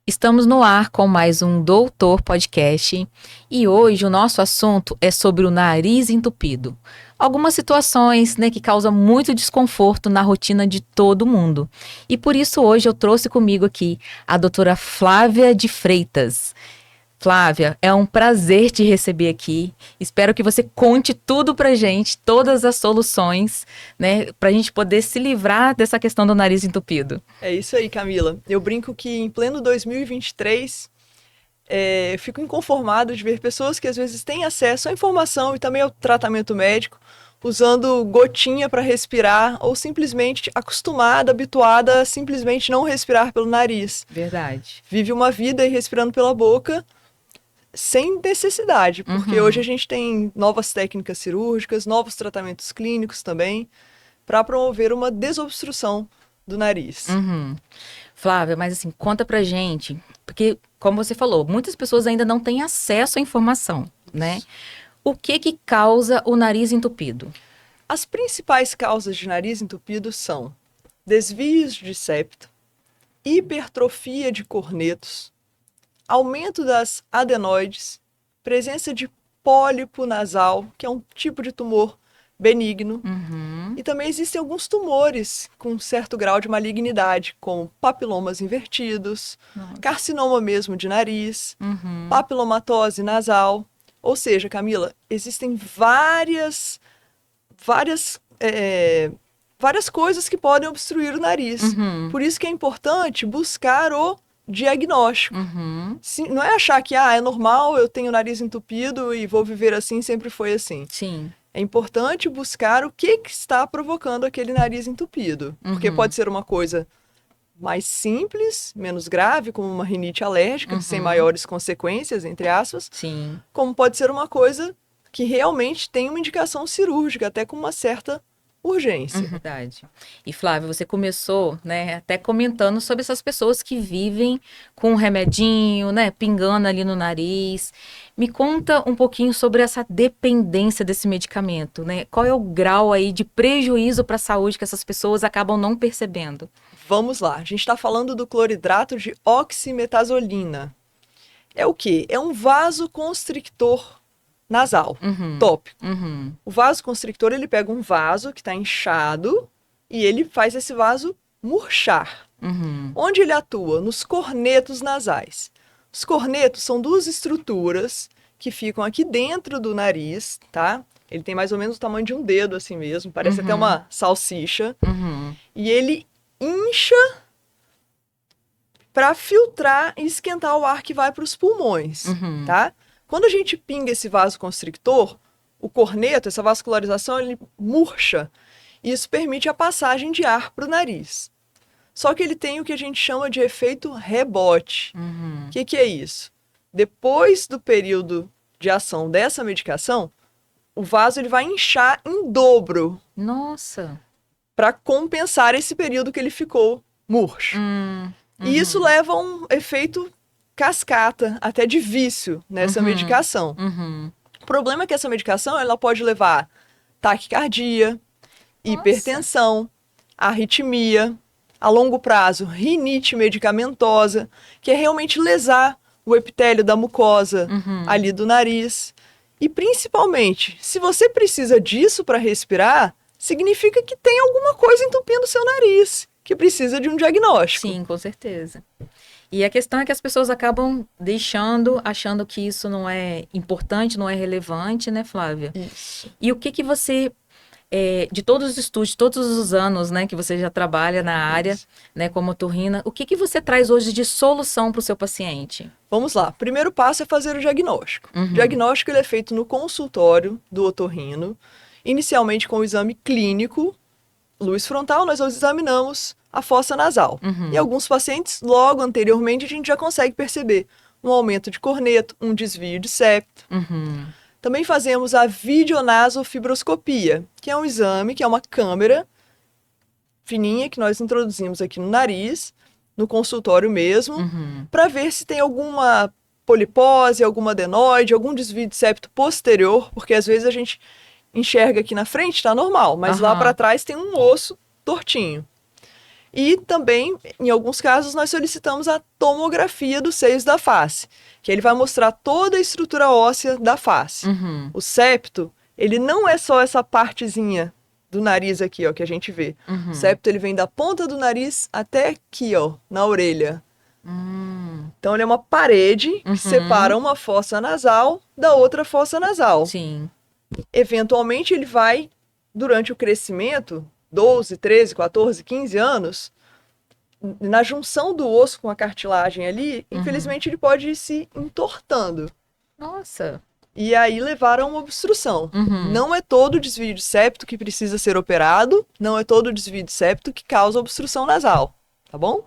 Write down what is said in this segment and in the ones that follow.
Estamos no ar com mais um Doutor Podcast e hoje o nosso assunto é sobre o nariz entupido. Algumas situações, que causam muito desconforto na rotina de todo mundo. E por isso hoje eu trouxe comigo aqui a doutora Flávia de Freitas. Flávia, é um prazer te receber aqui. Espero que você conte tudo pra gente, todas as soluções, pra gente poder se livrar dessa questão do nariz entupido. É isso aí, Camila. Eu brinco que em pleno 2023, fico inconformado de ver pessoas que às vezes têm acesso à informação e também ao tratamento médico, usando gotinha para respirar ou simplesmente acostumada, habituada a simplesmente não respirar pelo nariz. Verdade. Vive uma vida aí respirando pela boca sem necessidade, porque hoje a gente tem novas técnicas cirúrgicas, novos tratamentos clínicos também, para promover uma desobstrução do nariz. Flávia, mas assim, conta pra gente, porque, como você falou, muitas pessoas ainda não têm acesso à informação, né? O que causa o nariz entupido? As principais causas de nariz entupido são desvios de septo, hipertrofia de cornetos, aumento das adenoides, presença de pólipo nasal, que é um tipo de tumor benigno, e também existem alguns tumores com certo grau de malignidade, como papilomas invertidos, carcinoma mesmo de nariz, papilomatose nasal. Ou seja, Camila, existem várias coisas que podem obstruir o nariz. Por isso que é importante buscar o diagnóstico. Não é achar que é normal, eu tenho o nariz entupido e vou viver assim, sempre foi assim. Sim. É importante buscar o que está provocando aquele nariz entupido. Porque pode ser uma coisa mais simples, menos grave, como uma rinite alérgica, sem maiores consequências, entre aspas. Sim. Como pode ser uma coisa que realmente tem uma indicação cirúrgica, até com uma certa urgência. Verdade. E Flávia, você começou, até comentando sobre essas pessoas que vivem com um remedinho, pingando ali no nariz. Me conta um pouquinho sobre essa dependência desse medicamento, Qual é o grau aí de prejuízo para a saúde que essas pessoas acabam não percebendo? Vamos lá, a gente está falando do cloridrato de oximetazolina. É o quê? É um vasoconstrictor nasal, tópico. O vasoconstrictor, ele pega um vaso que está inchado e ele faz esse vaso murchar. Onde ele atua? Nos cornetos nasais. Os cornetos são duas estruturas que ficam aqui dentro do nariz, tá? Ele tem mais ou menos o tamanho de um dedo, assim mesmo, parece até uma salsicha. E ele incha para filtrar e esquentar o ar que vai para os pulmões, tá? Quando a gente pinga esse vasoconstrictor, o corneto, essa vascularização, ele murcha. E isso permite a passagem de ar para o nariz. Só que ele tem o que a gente chama de efeito rebote. O que é isso? Depois do período de ação dessa medicação, o vaso ele vai inchar em dobro. Nossa! Para compensar esse período que ele ficou murcho. E isso leva a um efeito cascata, até de vício nessa medicação. O problema é que essa medicação ela pode levar taquicardia, hipertensão, arritmia, a longo prazo, rinite medicamentosa, que é realmente lesar o epitélio da mucosa ali do nariz. E principalmente, se você precisa disso para respirar, significa que tem alguma coisa entupindo o seu nariz, que precisa de um diagnóstico. Sim, com certeza. E a questão é que as pessoas acabam deixando, achando que isso não é importante, não é relevante, né, Flávia? Isso. E o que você, de todos os estudos, todos os anos, que você já trabalha na área, como otorrina, o que você traz hoje de solução para o seu paciente? Vamos lá. Primeiro passo é fazer o diagnóstico. O diagnóstico ele é feito no consultório do otorrino, inicialmente com o exame clínico, luz frontal, nós examinamos a fossa nasal. E alguns pacientes, logo anteriormente, a gente já consegue perceber um aumento de corneto, um desvio de septo. Também fazemos a videonasofibroscopia, que é um exame, que é uma câmera fininha que nós introduzimos aqui no nariz, no consultório mesmo, para ver se tem alguma polipose, alguma adenoide, algum desvio de septo posterior, porque às vezes a gente enxerga aqui na frente, tá normal, mas lá para trás tem um osso tortinho. E também, em alguns casos, nós solicitamos a tomografia dos seios da face, que ele vai mostrar toda a estrutura óssea da face. Uhum. O septo, ele não é só essa partezinha do nariz aqui, ó, que a gente vê. Uhum. O septo, ele vem da ponta do nariz até aqui, ó, na orelha. Então, ele é uma parede que separa uma fossa nasal da outra fossa nasal. Sim. Eventualmente, ele vai, durante o crescimento, 12, 13, 14, 15 anos, na junção do osso com a cartilagem ali, infelizmente ele pode ir se entortando. Nossa. E aí levar a uma obstrução. Não é todo desvio de septo que precisa ser operado, não é todo desvio de septo que causa obstrução nasal, tá bom?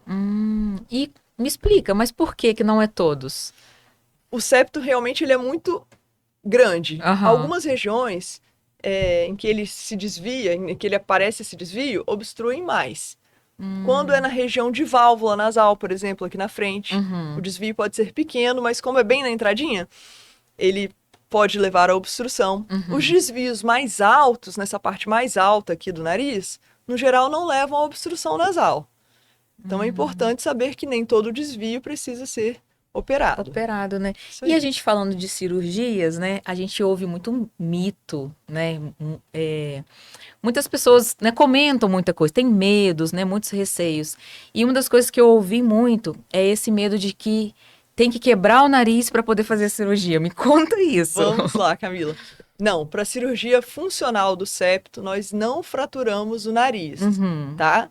E me explica, mas por que que não é todos? O septo realmente ele é muito grande. Aham. Algumas regiões em que ele se desvia, em que ele aparece esse desvio, obstruem mais. Quando é na região de válvula nasal, por exemplo, aqui na frente, o desvio pode ser pequeno, mas como é bem na entradinha, ele pode levar à obstrução. Os desvios mais altos, nessa parte mais alta aqui do nariz, no geral não levam à obstrução nasal. Então é importante saber que nem todo desvio precisa ser operado. Operado, né? Isso E aí. a gente falando de cirurgias, né? A gente ouve muito mito, né? Muitas pessoas, né, comentam muita coisa, tem medos, né? Muitos receios. E uma das coisas que eu ouvi muito é esse medo de que tem que quebrar o nariz para poder fazer a cirurgia. Me conta isso. Vamos lá, Camila. Não, para cirurgia funcional do septo, nós não fraturamos o nariz, tá?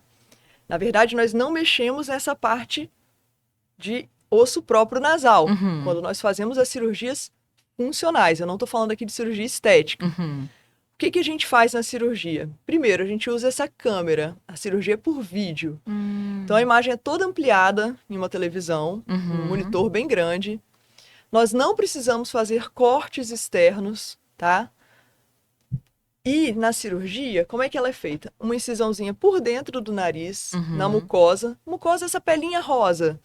Na verdade, nós não mexemos nessa parte de osso próprio nasal, quando nós fazemos as cirurgias funcionais. Eu não estou falando aqui de cirurgia estética. O que que a gente faz na cirurgia? Primeiro, a gente usa essa câmera. A cirurgia é por vídeo. Então, a imagem é toda ampliada em uma televisão, um monitor bem grande. Nós não precisamos fazer cortes externos, tá? E na cirurgia, como é que ela é feita? Uma incisãozinha por dentro do nariz, na mucosa. Mucosa é essa pelinha rosa.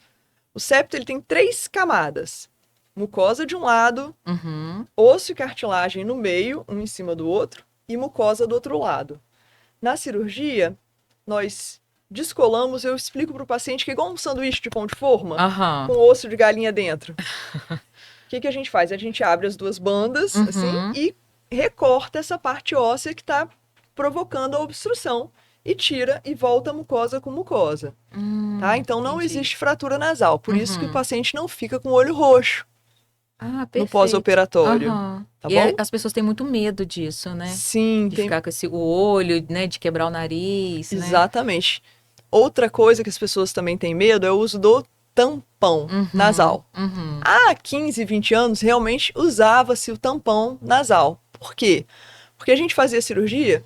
O septo ele tem 3 camadas. Mucosa de um lado, osso e cartilagem no meio, um em cima do outro, e mucosa do outro lado. Na cirurgia, nós descolamos, eu explico para o paciente que é igual um sanduíche de pão de forma, com osso de galinha dentro. O que que a gente faz? A gente abre as duas bandas, assim, e recorta essa parte óssea que está provocando a obstrução e tira e volta a mucosa com mucosa, tá? Então não entendi. existe fratura nasal, por isso que o paciente não fica com o olho roxo Ah, no perfeito. pós-operatório, tá E bom? as pessoas têm muito medo disso, né? Sim, De ficar com o olho, né? De quebrar o nariz, né? exatamente. Outra coisa que as pessoas também têm medo é o uso do tampão nasal. Há 15, 20 anos, realmente usava-se o tampão nasal. Por quê? Porque a gente fazia cirurgia,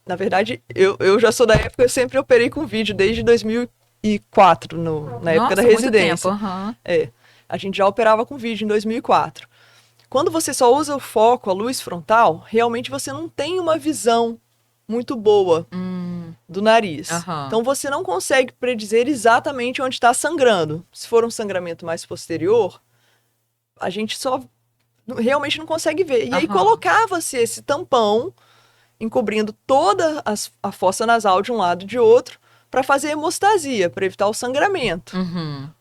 na verdade, eu já sou da época, eu sempre operei com vídeo, desde 2004, na época da Nossa, muito residência. tempo. A gente já operava com vídeo em 2004. Quando você só usa o foco, a luz frontal, realmente você não tem uma visão muito boa do nariz. Então você não consegue predizer exatamente onde está sangrando. Se for um sangramento mais posterior, a gente só realmente não consegue ver. E aí colocava-se esse tampão encobrindo toda a fossa nasal de um lado e de outro para fazer hemostasia, para evitar o sangramento.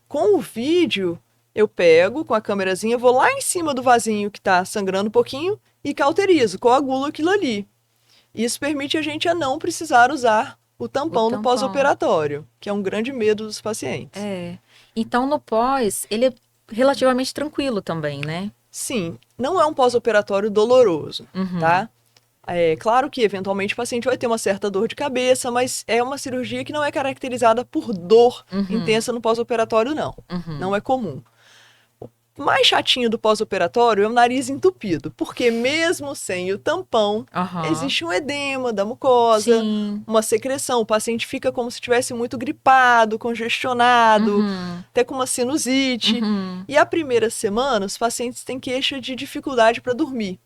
Com o vídeo, eu pego com a câmerazinha, vou lá em cima do vasinho que está sangrando um pouquinho e cauterizo, coagulo aquilo ali. Isso permite a gente a não precisar usar o tampão no pós-operatório, que é um grande medo dos pacientes. Então, no pós, ele é relativamente tranquilo também, né? Sim, não é um pós-operatório doloroso, tá? É claro que, eventualmente, o paciente vai ter uma certa dor de cabeça, mas é uma cirurgia que não é caracterizada por dor intensa no pós-operatório, não. Não é comum. O mais chatinho do pós-operatório é o nariz entupido, porque mesmo sem o tampão, existe um edema da mucosa, uma secreção. O paciente fica como se estivesse muito gripado, congestionado, até com uma sinusite. E a primeira semana, os pacientes têm queixa de dificuldade para dormir.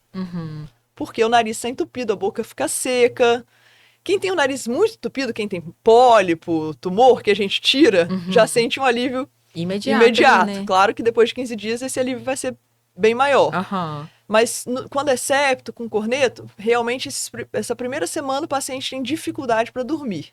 Porque o nariz está entupido, a boca fica seca. Quem tem o nariz muito entupido, quem tem pólipo, tumor que a gente tira, já sente um alívio imediato. Ali, né? Claro que depois de 15 dias esse alívio vai ser bem maior. Mas quando é septo, com corneto, realmente essa primeira semana o paciente tem dificuldade para dormir.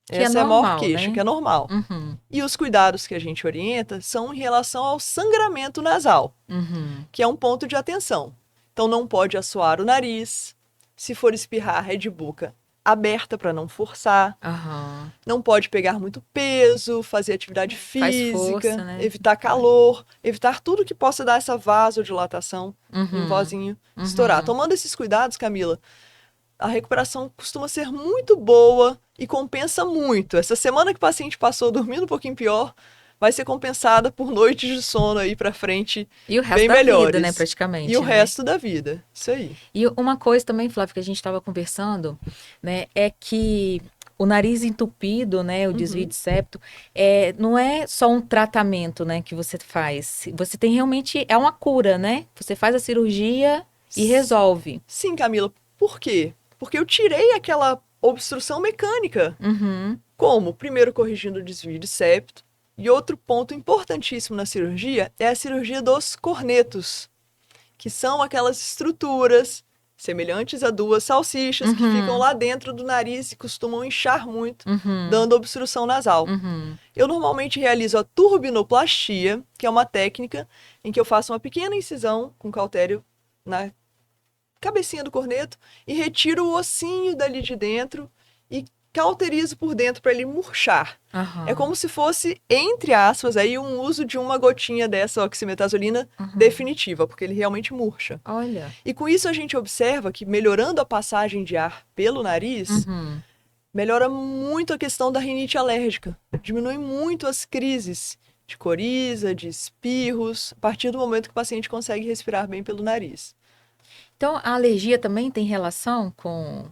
Que Essa é é a maior normal, queixa, né? que é normal. Uhum, E os cuidados que a gente orienta são em relação ao sangramento nasal, uhum, que é um ponto de atenção. Então não pode assoar o nariz, se for espirrar é de boca aberta para não forçar, aham. não pode pegar muito peso, fazer atividade Faz força, física, né? evitar calor, evitar tudo que possa dar essa vasodilatação em Uhum, vozinho estourar. uhum. Tomando esses cuidados, Camila, a recuperação costuma ser muito boa e compensa muito. Essa semana que o paciente passou dormindo um pouquinho pior, vai ser compensada por noites de sono aí pra frente E o resto bem da vida, né, melhores. E o praticamente, né? resto da vida. Isso aí. E uma coisa também, Flávio, que a gente estava conversando, né, é que o nariz entupido, né, o desvio Uhum. de septo, não é só um tratamento, né, que você faz. Você tem realmente, é uma cura, né? Você faz a cirurgia e resolve. Sim, Camila. Por quê? Porque eu tirei aquela obstrução mecânica. Uhum, Como? Primeiro corrigindo o desvio de septo. E outro ponto importantíssimo na cirurgia é a cirurgia dos cornetos, que são aquelas estruturas semelhantes a duas salsichas que ficam uhum, lá dentro do nariz e costumam inchar muito, uhum, dando obstrução nasal. uhum, Eu normalmente realizo a turbinoplastia, que é uma técnica em que eu faço uma pequena incisão com cautério na cabecinha do corneto e retiro o ossinho dali de dentro e cauterizo por dentro para ele murchar. É aham, como se fosse, entre aspas, aí um uso de uma gotinha dessa oximetazolina uhum. definitiva, porque ele realmente murcha. Olha, E com isso a gente observa que melhorando a passagem de ar pelo nariz, uhum. melhora muito a questão da rinite alérgica. Diminui muito as crises de coriza, de espirros, a partir do momento que o paciente consegue respirar bem pelo nariz. Então, a alergia também tem relação com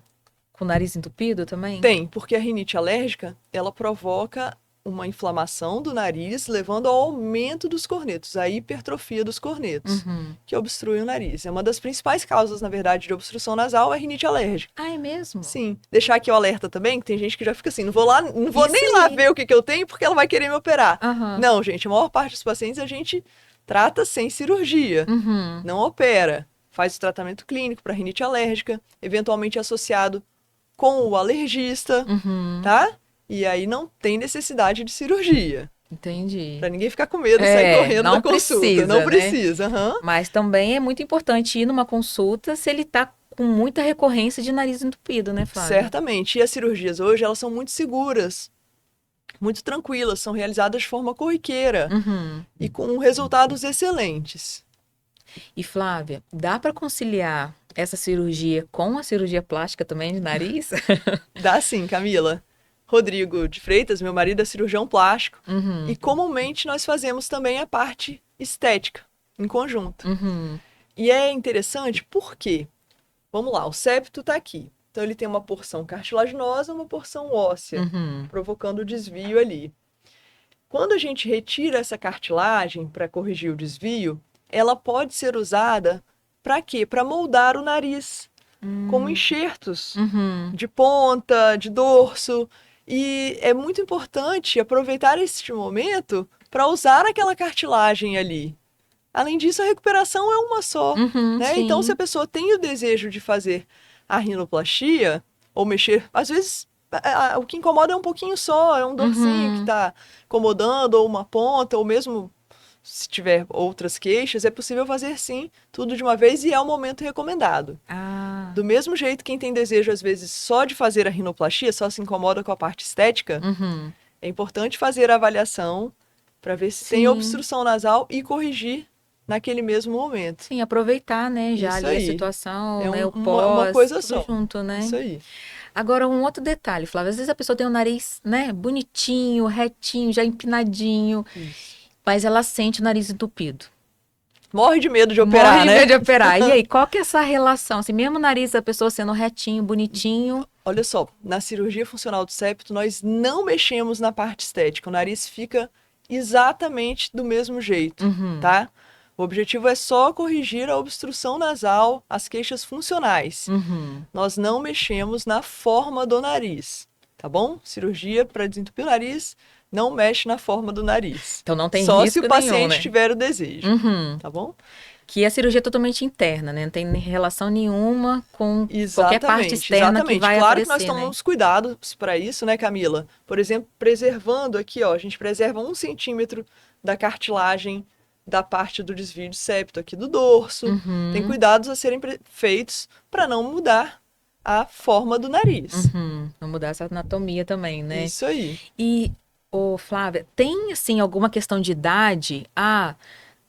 o nariz entupido também? Tem, porque a rinite alérgica, ela provoca uma inflamação do nariz, levando ao aumento dos cornetos, a hipertrofia dos cornetos, Uhum. que obstrui o nariz. É uma das principais causas, na verdade, de obstrução nasal, é a rinite alérgica. Ah, é mesmo? Sim, deixar aqui o alerta também, que tem gente que já fica assim, não vou lá, não vou Isso nem lá aí. ver o que que eu tenho, porque ela vai querer me operar. Aham. Não, gente, a maior parte dos pacientes a gente trata sem cirurgia, Uhum. não opera. Faz o tratamento clínico para rinite alérgica, eventualmente associado com o alergista, Uhum. tá? E aí não tem necessidade de cirurgia. Entendi. Pra ninguém ficar com medo e sair correndo da Não consulta. Não precisa, né? precisa, aham. Mas também é muito importante ir numa consulta se ele tá com muita recorrência de nariz entupido, né, Flávia? Certamente. E as cirurgias hoje, elas são muito seguras, muito tranquilas, são realizadas de forma corriqueira Uhum. e com resultados excelentes. E Flávia, dá para conciliar essa cirurgia com a cirurgia plástica também de nariz? Dá sim, Camila. Rodrigo de Freitas, meu marido, é cirurgião plástico Uhum. e comumente nós fazemos também a parte estética em conjunto. Uhum. E é interessante porque, vamos lá, o septo está aqui. Então ele tem uma porção cartilaginosa, uma porção óssea, Uhum. provocando o desvio ali. Quando a gente retira essa cartilagem para corrigir o desvio, ela pode ser usada para quê? Para moldar o nariz, como enxertos Uhum. de ponta, de dorso. E é muito importante aproveitar este momento para usar aquela cartilagem ali. Além disso, a recuperação é uma só, Uhum. né? Então, se a Sim. pessoa tem o desejo de fazer a rinoplastia ou mexer, às vezes o que incomoda é um pouquinho só, é um dorsinho que Uhum. está incomodando, ou uma ponta, ou mesmo se tiver outras queixas, é possível fazer sim, tudo de uma vez e é o momento recomendado. Ah. Do mesmo jeito, quem tem desejo, às vezes, só de fazer a rinoplastia, só se incomoda com a parte estética, Uhum. é importante fazer a avaliação para ver se tem Sim. obstrução nasal e corrigir naquele mesmo momento. Sim, aproveitar, né, já Isso ali a aí. situação, É né, o uma pós, coisa tudo só. junto, né? Isso aí. Agora, um outro detalhe, Flávia, às vezes a pessoa tem o nariz, né, bonitinho, retinho, já empinadinho, Isso. mas ela sente o nariz entupido. Morre de medo de Morre operar, de né? medo de operar. E aí, qual que é essa relação? Assim, mesmo o nariz da pessoa sendo retinho, bonitinho. Olha só, na cirurgia funcional do septo, nós não mexemos na parte estética. O nariz fica exatamente do mesmo jeito, Uhum, tá? O objetivo é só corrigir a obstrução nasal, as queixas funcionais. uhum. Nós não mexemos na forma do nariz, tá bom? Cirurgia para desentupir o nariz não mexe na forma do nariz. Então não tem Só se o risco nenhum, paciente né? tiver o desejo, Uhum. tá bom? Que a cirurgia é totalmente interna, né? Não tem relação nenhuma com qualquer parte Exatamente, externa exatamente. que vai Claro aparecer, que nós né? tomamos cuidados para isso, né, Camila? Por exemplo, preservando aqui, ó, a gente preserva 1 centímetro da cartilagem da parte do desvio de septo aqui do dorso. Tem cuidados a serem feitos para não mudar a forma do nariz. Vamos mudar essa anatomia também, né? Isso aí. E, ô, Flávia, tem, assim, alguma questão de idade? Ah,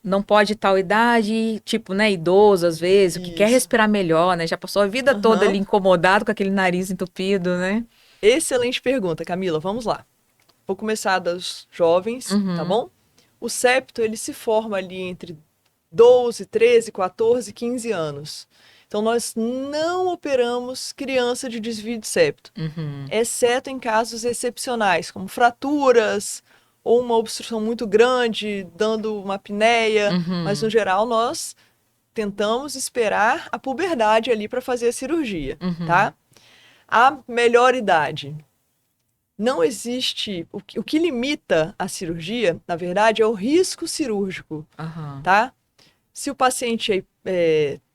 não pode tal idade, tipo, né, idoso às vezes, que quer Isso. respirar melhor, né? Já passou a vida toda ali Aham. incomodado com aquele nariz entupido, né? Excelente pergunta, Camila. Vamos lá. Vou começar das jovens, tá bom? O septo, ele se forma ali entre 12, 13, 14, 15 anos. Então, nós não operamos criança de desvio de septo, exceto em casos excepcionais, como fraturas ou uma obstrução muito grande, dando uma apneia. Mas, no geral, nós tentamos esperar a puberdade ali para fazer a cirurgia, tá? A melhor idade. Não existe. O que limita a cirurgia, na verdade, é o risco cirúrgico, tá? Se o paciente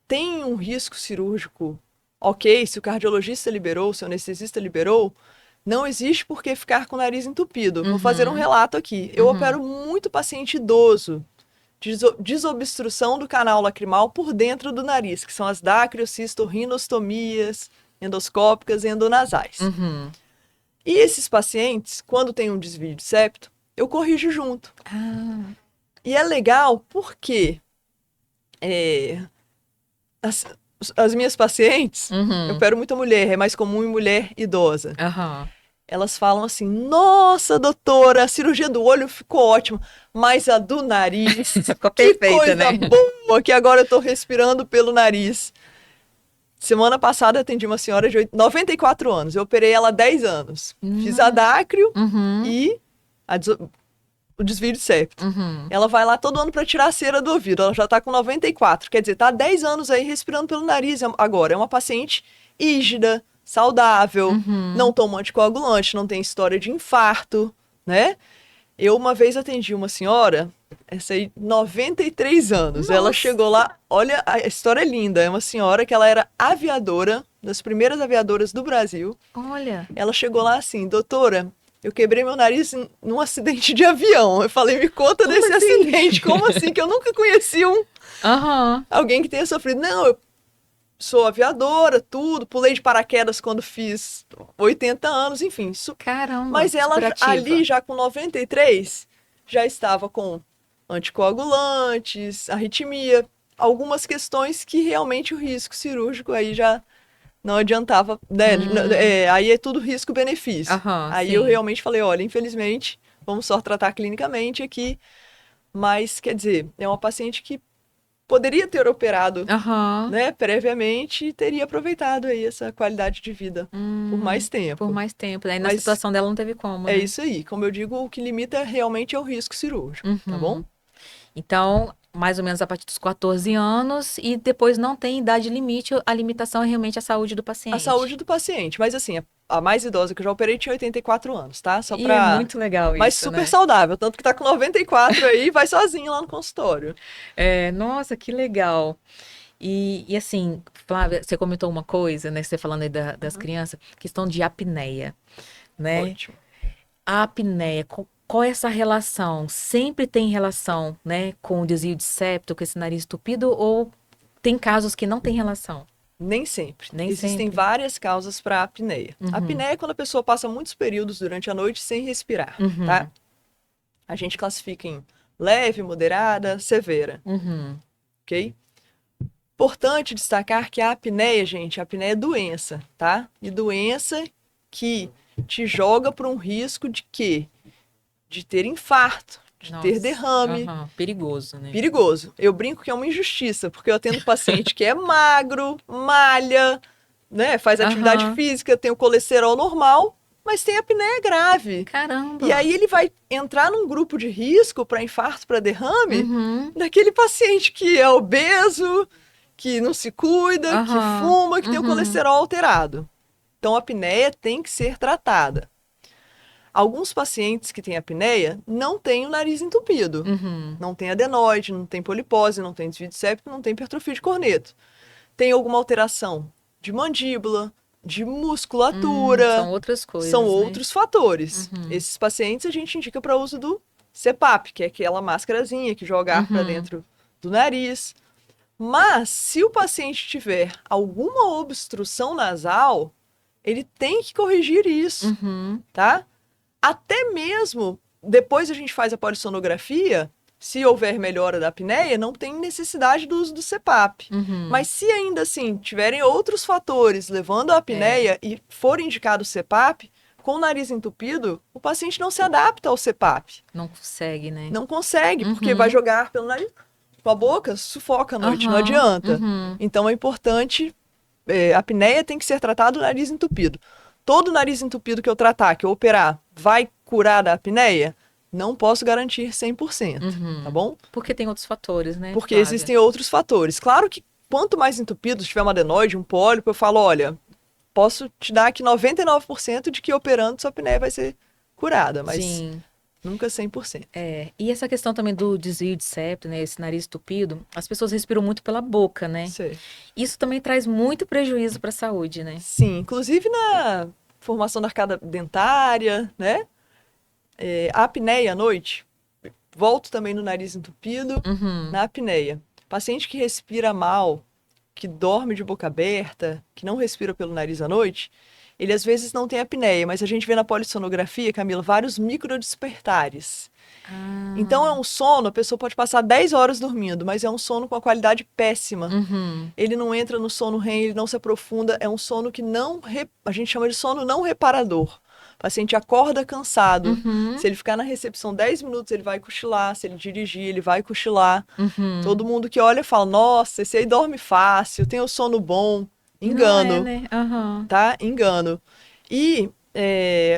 tem um risco cirúrgico, ok, se o cardiologista liberou, se o anestesista liberou, não existe por que ficar com o nariz entupido. Vou fazer um relato aqui. Eu opero muito paciente idoso, desobstrução do canal lacrimal por dentro do nariz, que são as dacriocisto-rinostomias endoscópicas e endonasais. E esses pacientes, quando tem um desvio de septo, eu corrijo junto. E é legal porque as minhas pacientes, eu opero muita mulher, é mais comum em mulher idosa. Elas falam assim, nossa, doutora, a cirurgia do olho ficou ótima, mas a do nariz, Ficou que perfeita, coisa né? boa, que agora eu tô respirando pelo nariz. Semana passada eu atendi uma senhora de 94 anos, eu operei ela há 10 anos. Fiz a dácrio e o desvio de septo. Ela vai lá todo ano para tirar a cera do ouvido, ela já tá com 94, quer dizer, tá há 10 anos aí respirando pelo nariz agora. É uma paciente rígida, saudável, não toma anticoagulante, não tem história de infarto, né? Eu uma vez atendi uma senhora, essa aí, 93 anos. Nossa. Ela chegou lá, olha, a história é linda. É uma senhora que ela era aviadora, das primeiras aviadoras do Brasil. Olha. Ela chegou lá assim, doutora, eu quebrei meu nariz num acidente de avião. Eu falei, me conta desse acidente. Como assim? Que eu nunca conheci alguém que tenha sofrido. Não, eu sou aviadora, tudo, pulei de paraquedas quando fiz 80 anos, enfim. Caramba, mas ela superativa. ali, já com 93, já estava com anticoagulantes, arritmia, algumas questões que realmente o risco cirúrgico aí já não adiantava, né? Aí é tudo risco-benefício. Aí eu realmente falei, olha, infelizmente, vamos só tratar clinicamente aqui, mas, quer dizer, é uma paciente que poderia ter operado, né, previamente e teria aproveitado aí essa qualidade de vida por mais tempo. Por mais tempo. Aí na situação dela não teve como, né? É isso aí. Como eu digo, o que limita realmente é o risco cirúrgico, tá bom? Então, mais ou menos a partir dos 14 anos e depois não tem idade limite, a limitação é realmente a saúde do paciente. A saúde do paciente. Mas assim, a mais idosa que eu já operei tinha 84 anos, tá? Só E pra... é muito legal isso, mas super né? saudável, tanto que tá com 94 aí e vai sozinho lá no consultório. Nossa, que legal. E assim, Flávia, você comentou uma coisa, né? Você falando aí das crianças, questão de apneia, né? Ótimo. A apneia, qual é essa relação? Sempre tem relação, né, com o desvio de septo, com esse nariz entupido, ou tem casos que não tem relação? Nem sempre. Nem Existem sempre. várias causas para apneia. A apneia é quando a pessoa passa muitos períodos durante a noite sem respirar, tá? A gente classifica em leve, moderada, severa, ok? Importante destacar que a apneia, gente, a apneia é doença, tá? E doença que te joga para um risco de quê? De ter infarto, de ter derrame. Perigoso, né? Perigoso. Eu brinco que é uma injustiça, porque eu atendo paciente que é magro, malha, né? Faz atividade física, tem o colesterol normal, mas tem apneia grave. Caramba! E aí ele vai entrar num grupo de risco para infarto, para derrame, daquele paciente que é obeso, que não se cuida, que fuma, que tem o colesterol alterado. Então a apneia tem que ser tratada. Alguns pacientes que têm apneia não têm o nariz entupido. Não tem adenoide, não tem polipose, não tem desvio de septo, não tem hipertrofia de corneto. Tem alguma alteração de mandíbula, de musculatura. São outras coisas, São né? outros fatores. Esses pacientes a gente indica para uso do CPAP, que é aquela máscarazinha que joga ar para dentro do nariz. Mas, se o paciente tiver alguma obstrução nasal, ele tem que corrigir isso, tá? Até mesmo depois a gente faz a polissonografia, se houver melhora da apneia, não tem necessidade do uso do CPAP. Mas se ainda assim tiverem outros fatores levando à apneia e for indicado o CPAP, com o nariz entupido, o paciente não se adapta ao CPAP. Não consegue, né? Não consegue, porque vai jogar ar pelo nariz, com a boca, sufoca a noite, não adianta. Então é importante, a apneia tem que ser tratada o nariz entupido. Todo nariz entupido que eu tratar, que eu operar, vai curar da apneia? Não posso garantir 100%, tá bom? Porque tem outros fatores, né? Porque Flávia? existem outros fatores. Claro que quanto mais entupido, se tiver uma adenoide, um pólipo, eu falo, olha, posso te dar aqui 99% de que operando sua apneia vai ser curada, mas Sim. nunca 100%. E essa questão também do desvio de septo, né? Esse nariz entupido, as pessoas respiram muito pela boca, né? Sei. Isso também traz muito prejuízo para a saúde, né? Sim, inclusive na formação da arcada dentária, né? A apneia à noite, volto também no nariz entupido, na apneia. Paciente que respira mal, que dorme de boca aberta, que não respira pelo nariz à noite, ele às vezes não tem apneia, mas a gente vê na polissonografia, Camila, vários microdespertares. Então é um sono, a pessoa pode passar 10 horas dormindo, mas é um sono com a qualidade péssima. Ele não entra no sono REM, ele não se aprofunda, é um sono que não, a gente chama de sono não reparador. O paciente acorda cansado, se ele ficar na recepção 10 minutos, ele vai cochilar, se ele dirigir, ele vai cochilar. Todo mundo que olha fala, nossa, esse aí dorme fácil, tem o sono bom. Engano, Não é, né? tá? Engano. E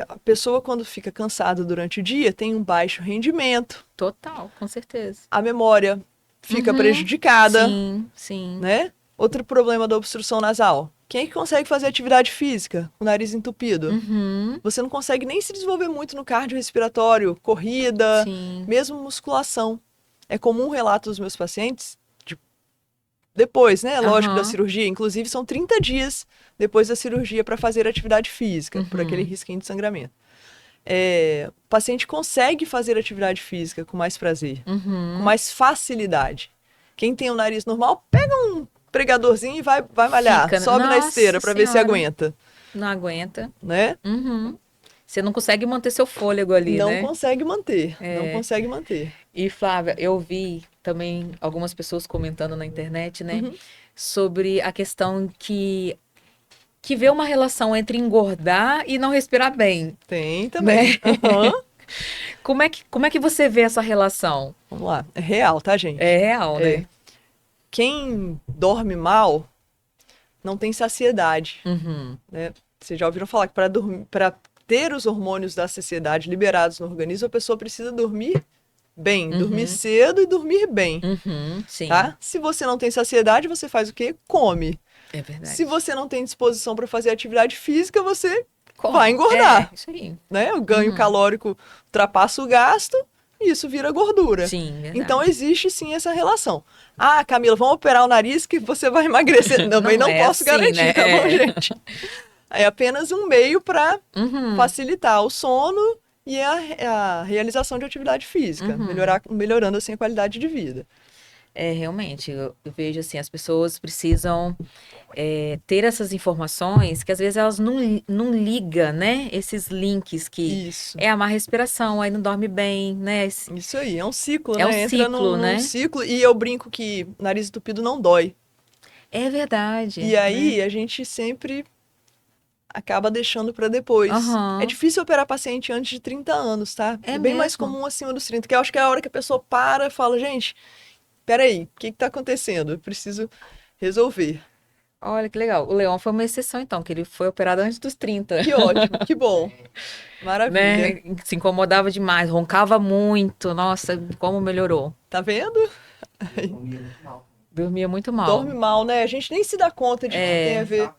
a pessoa, quando fica cansada durante o dia, tem um baixo rendimento. Total, com certeza. A memória fica prejudicada. Sim. Né? Outro problema da obstrução nasal. Quem é que consegue fazer atividade física com o nariz entupido? Você não consegue nem se desenvolver muito no cardiorrespiratório, corrida, mesmo musculação. É comum relato dos meus pacientes, depois, né? Lógico, da cirurgia. Inclusive, são 30 dias depois da cirurgia para fazer atividade física, por aquele risquinho de sangramento. O paciente consegue fazer atividade física com mais prazer, com mais facilidade. Quem tem o nariz normal, pega um pregadorzinho e vai malhar. Sobe na esteira para ver se aguenta. Não aguenta. Né? Você não consegue manter seu fôlego ali, né? Não consegue manter. Não consegue manter. E, Flávia, eu vi também algumas pessoas comentando na internet, né? Sobre a questão que vê uma relação entre engordar e não respirar bem. Tem também. Né? Como é que você vê essa relação? Vamos lá. É real, tá, gente? É real, né? Quem dorme mal não tem saciedade. Né? Vocês já ouviram falar que para ter os hormônios da saciedade liberados no organismo, a pessoa precisa dormir bem, dormir cedo e dormir bem. Sim. Tá? Se você não tem saciedade, você faz o quê? Come. É verdade. Se você não tem disposição para fazer atividade física, você vai engordar. Isso aí. Né? O ganho calórico ultrapassa o gasto e isso vira gordura. Sim, verdade. Então existe sim essa relação. Ah, Camila, vamos operar o nariz que você vai emagrecer. Também não posso assim, garantir, né? tá bom, gente? É apenas um meio para facilitar o sono e a realização de atividade física, melhorando assim a qualidade de vida. Realmente, eu vejo assim, as pessoas precisam ter essas informações que às vezes elas não ligam, né? Esses links que é a má respiração, aí não dorme bem, né? Isso aí, é um ciclo, né? Um Entra ciclo, né? Um ciclo, e eu brinco que nariz entupido não dói. É verdade. E aí a gente sempre acaba deixando para depois. É difícil operar paciente antes de 30 anos, tá? É bem mais comum acima dos 30, que eu acho que é a hora que a pessoa para e fala, gente, peraí, o que tá acontecendo? Eu preciso resolver. Olha que legal. O Leon foi uma exceção, então, que ele foi operado antes dos 30. Que ótimo, que bom. Maravilha. Né? Se incomodava demais, roncava muito. Nossa, como melhorou. Tá vendo? Dormia muito mal. Dorme mal, né? A gente nem se dá conta de que tem a ver.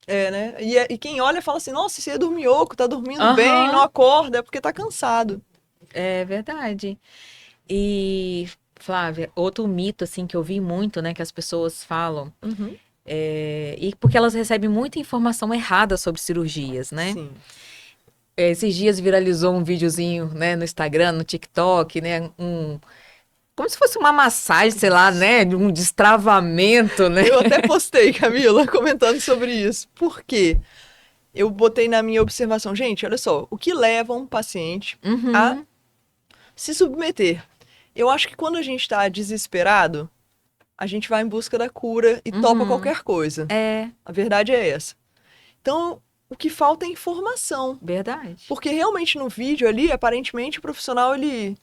Né? E quem olha fala assim, nossa, você é dorminhoco, tá dormindo bem, Aham. não acorda, é porque tá cansado. É verdade. E, Flávia, outro mito, assim, que eu vi muito, né, que as pessoas falam, Uhum. e porque elas recebem muita informação errada sobre cirurgias, né? Sim. Esses dias viralizou um videozinho, né, no Instagram, no TikTok, né, como se fosse uma massagem, sei lá, né, um destravamento, né? Eu até postei, Camila, comentando sobre isso. Por quê? Eu botei na minha observação, gente, olha só, o que leva um paciente a Uhum, se submeter? Eu acho que quando a gente está desesperado, a gente vai em busca da cura e topa uhum. qualquer coisa. É, A verdade é essa. Então, o que falta é informação. verdade. Porque realmente no vídeo ali, aparentemente, o profissional ele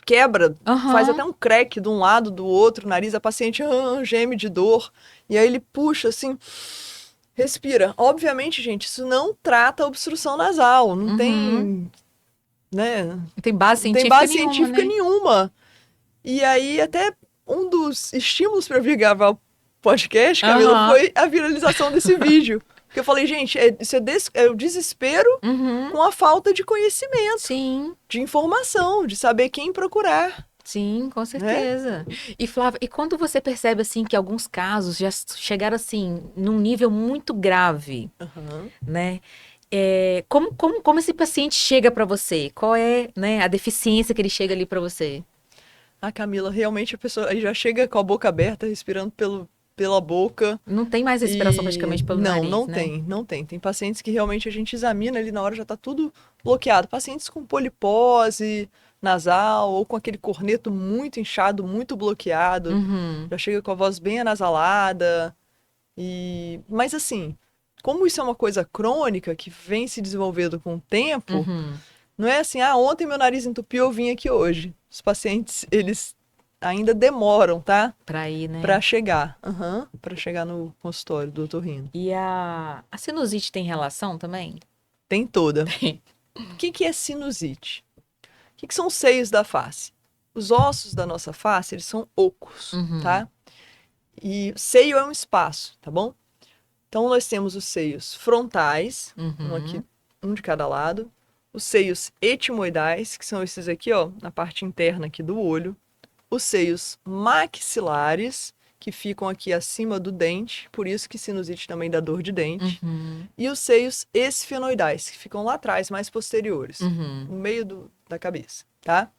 quebra, faz até Aham, um crack de um lado, do outro, o nariz, a paciente geme de dor. E aí ele puxa assim, respira. Obviamente, gente, isso não trata a obstrução nasal. Não uhum. tem, né? Não tem base Não tem científica base nenhuma, científica né? nenhuma. E aí, até um dos estímulos para eu vir gravar o podcast, Camila, Aham, foi a viralização desse vídeo. Porque eu falei, gente, isso é o desespero uhum. com a falta de conhecimento, Sim, de informação, de saber quem procurar, sim, com né? certeza. E Flávia, e quando você percebe assim que alguns casos já chegaram assim num nível muito grave, Aham. né? Como esse paciente chega para você? Qual é, né, a deficiência que ele chega ali para você? A Camila, realmente a pessoa aí já chega com a boca aberta, respirando pela boca. Não tem mais respiração E praticamente pelo não, nariz, não né? tem, não tem. Tem pacientes que realmente a gente examina ali na hora já tá tudo bloqueado. Pacientes com polipose nasal ou com aquele corneto muito inchado, muito bloqueado, Uhum, já chega com a voz bem anasalada. Mas assim, como isso é uma coisa crônica que vem se desenvolvendo com o tempo, uhum. não é assim, ontem meu nariz entupiu, eu vim aqui hoje. Os pacientes, eles ainda demoram, tá? Para ir, Pra né? chegar. Aham, pra chegar no consultório do otorrino. E a sinusite tem relação também? Tem toda. O que é sinusite? O que são os seios da face? Os ossos da nossa face, eles são ocos, Uhum, tá? E seio é um espaço, tá bom? Então nós temos os seios frontais, um aqui, uhum, um de cada lado. Os seios etimoidais, que são esses aqui, ó, na parte interna aqui do olho. Os seios maxilares, que ficam aqui acima do dente, por isso que sinusite também dá dor de dente. uhum, E os seios esfenoidais, que ficam lá atrás, mais posteriores, uhum, no meio da cabeça, tá?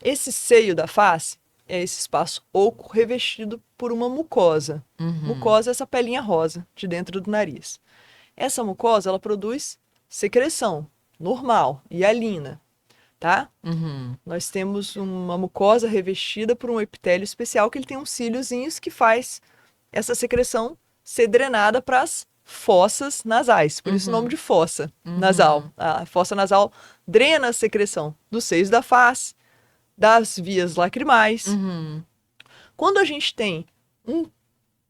Esse seio da face é esse espaço oco revestido por uma mucosa. uhum, Mucosa é essa pelinha rosa de dentro do nariz. Essa mucosa, ela produz secreção normal, hialina, tá? uhum, Nós temos uma mucosa revestida por um epitélio especial que ele tem uns cíliozinhos que faz essa secreção ser drenada para as fossas nasais. Por isso o nome uhum, de fossa nasal. uhum, A fossa nasal drena a secreção dos seios da face, das vias lacrimais. uhum, Quando a gente tem um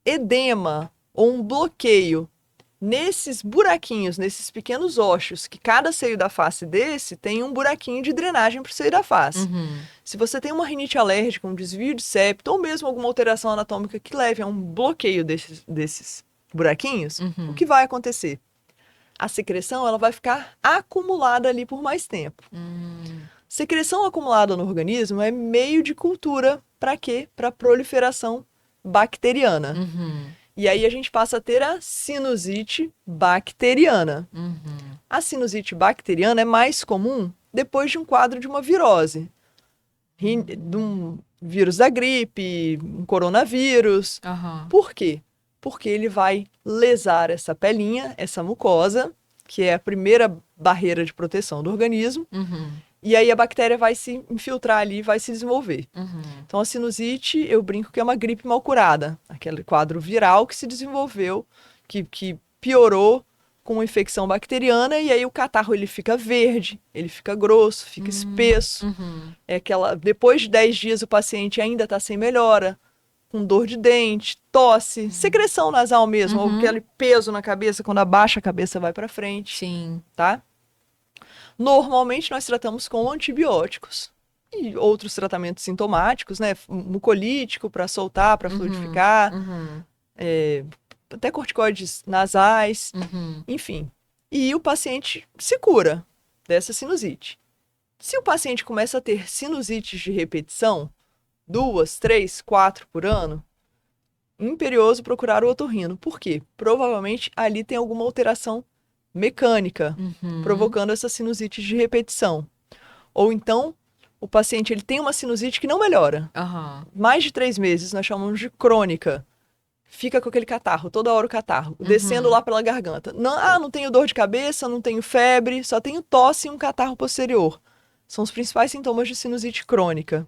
edema ou um bloqueio nesses buraquinhos, nesses pequenos ossos, que cada seio da face desse tem um buraquinho de drenagem para o seio da face. uhum, Se você tem uma rinite alérgica, um desvio de septo ou mesmo alguma alteração anatômica que leve a um bloqueio desses buraquinhos, o uhum, que vai acontecer? A secreção ela vai ficar acumulada ali por mais tempo. uhum, Secreção acumulada no organismo é meio de cultura para quê? Para proliferação bacteriana. uhum, E aí a gente passa a ter a sinusite bacteriana. uhum, A sinusite bacteriana é mais comum depois de um quadro de uma virose, de um vírus da gripe, um coronavírus. aham, Por quê? Porque ele vai lesar essa pelinha, essa mucosa, que é a primeira barreira de proteção do organismo, uhum, e aí a bactéria vai se infiltrar ali e vai se desenvolver. uhum, Então a sinusite, eu brinco que é uma gripe mal curada, aquele quadro viral que se desenvolveu, que piorou com uma infecção bacteriana, e aí o catarro ele fica verde, ele fica grosso, fica espesso. uhum, É aquela, depois de 10 dias o paciente ainda está sem melhora, com dor de dente, tosse, secreção nasal mesmo, ou uhum, aquele peso na cabeça, quando abaixa a cabeça vai para frente, sim, tá? Normalmente nós tratamos com antibióticos e outros tratamentos sintomáticos, né? Mucolítico para soltar, para uhum, fluidificar, uhum, até corticoides nasais, enfim. E o paciente se cura dessa sinusite. Se o paciente começa a ter sinusites de repetição, 2, 3, 4 por ano, imperioso procurar o otorrino. Por quê? Provavelmente ali tem alguma alteração mecânica, provocando essa sinusite de repetição. Ou então, o paciente ele tem uma sinusite que não melhora. Mais de 3 meses, nós chamamos de crônica. Fica com aquele catarro, toda hora o catarro, descendo lá pela garganta. Não tenho dor de cabeça, não tenho febre, só tenho tosse e um catarro posterior. São os principais sintomas de sinusite crônica.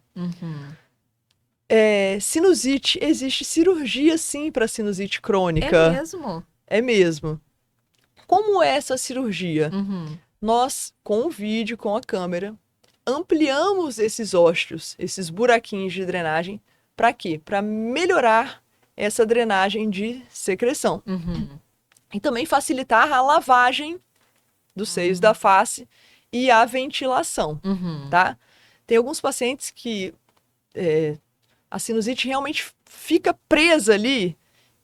Sinusite, existe cirurgia sim para sinusite crônica. É mesmo? É mesmo. Como é essa cirurgia? Nós, com o vídeo, com a câmera, ampliamos esses ósteos, esses buraquinhos de drenagem, para quê? Para melhorar essa drenagem de secreção. E também facilitar a lavagem dos seios da face e a ventilação, tá? Tem alguns pacientes que a sinusite realmente fica presa ali,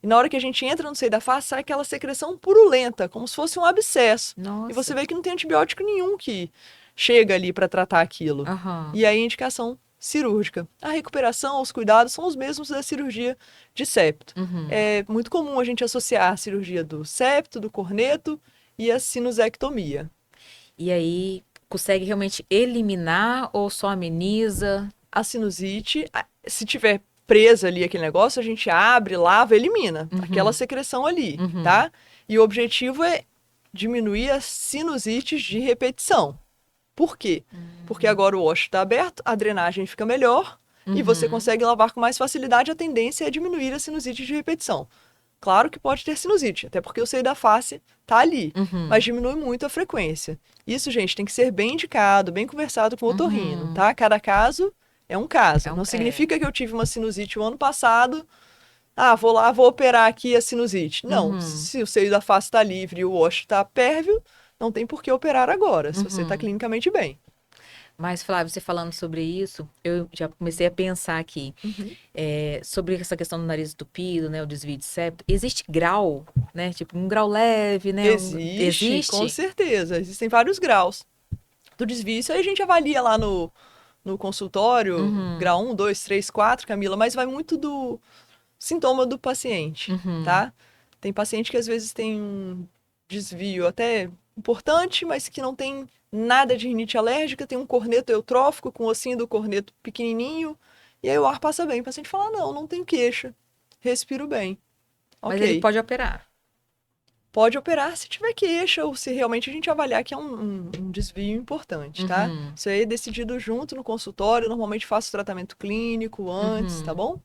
e na hora que a gente entra no seio da face, sai aquela secreção purulenta, como se fosse um abscesso. Nossa. E você vê que não tem antibiótico nenhum que chega ali para tratar aquilo. E aí a indicação cirúrgica. A recuperação, os cuidados são os mesmos da cirurgia de septo. É muito comum a gente associar a cirurgia do septo, do corneto e a sinusectomia. E aí, consegue realmente eliminar ou só ameniza? A sinusite, se tiver presa ali aquele negócio, a gente abre, lava, elimina aquela secreção ali, tá? E o objetivo é diminuir as sinusites de repetição. Por quê? Porque agora o ósseo está aberto, a drenagem fica melhor e você consegue lavar com mais facilidade. A tendência é diminuir a sinusite de repetição. Claro que pode ter sinusite, até porque o seio da face tá ali, mas diminui muito a frequência. Isso, gente, tem que ser bem indicado, bem conversado com o otorrino, tá? Cada caso é um caso. Não significa que eu tive uma sinusite o ano passado, vou lá, vou operar aqui a sinusite. Não, se o seio da face está livre e o ósseo está pérvio, não tem por que operar agora, se você está clinicamente bem. Mas, Flávio, você falando sobre isso, eu já comecei a pensar aqui sobre essa questão do nariz entupido, né, o desvio de septo. Existe grau, né, tipo um grau leve, né? Existe, com certeza. Existem vários graus do desvio. Isso aí a gente avalia lá no consultório, grau 1, 2, 3, 4, Camila, mas vai muito do sintoma do paciente, tá? Tem paciente que às vezes tem um desvio até importante, mas que não tem nada de rinite alérgica, tem um corneto eutrófico com o ossinho do corneto pequenininho, e aí o ar passa bem. O paciente fala, não tenho queixa, respiro bem. Mas ele pode operar? Pode operar se tiver queixa ou se realmente a gente avaliar que é um desvio importante, tá? Isso aí é decidido junto no consultório, normalmente faço tratamento clínico antes, tá bom?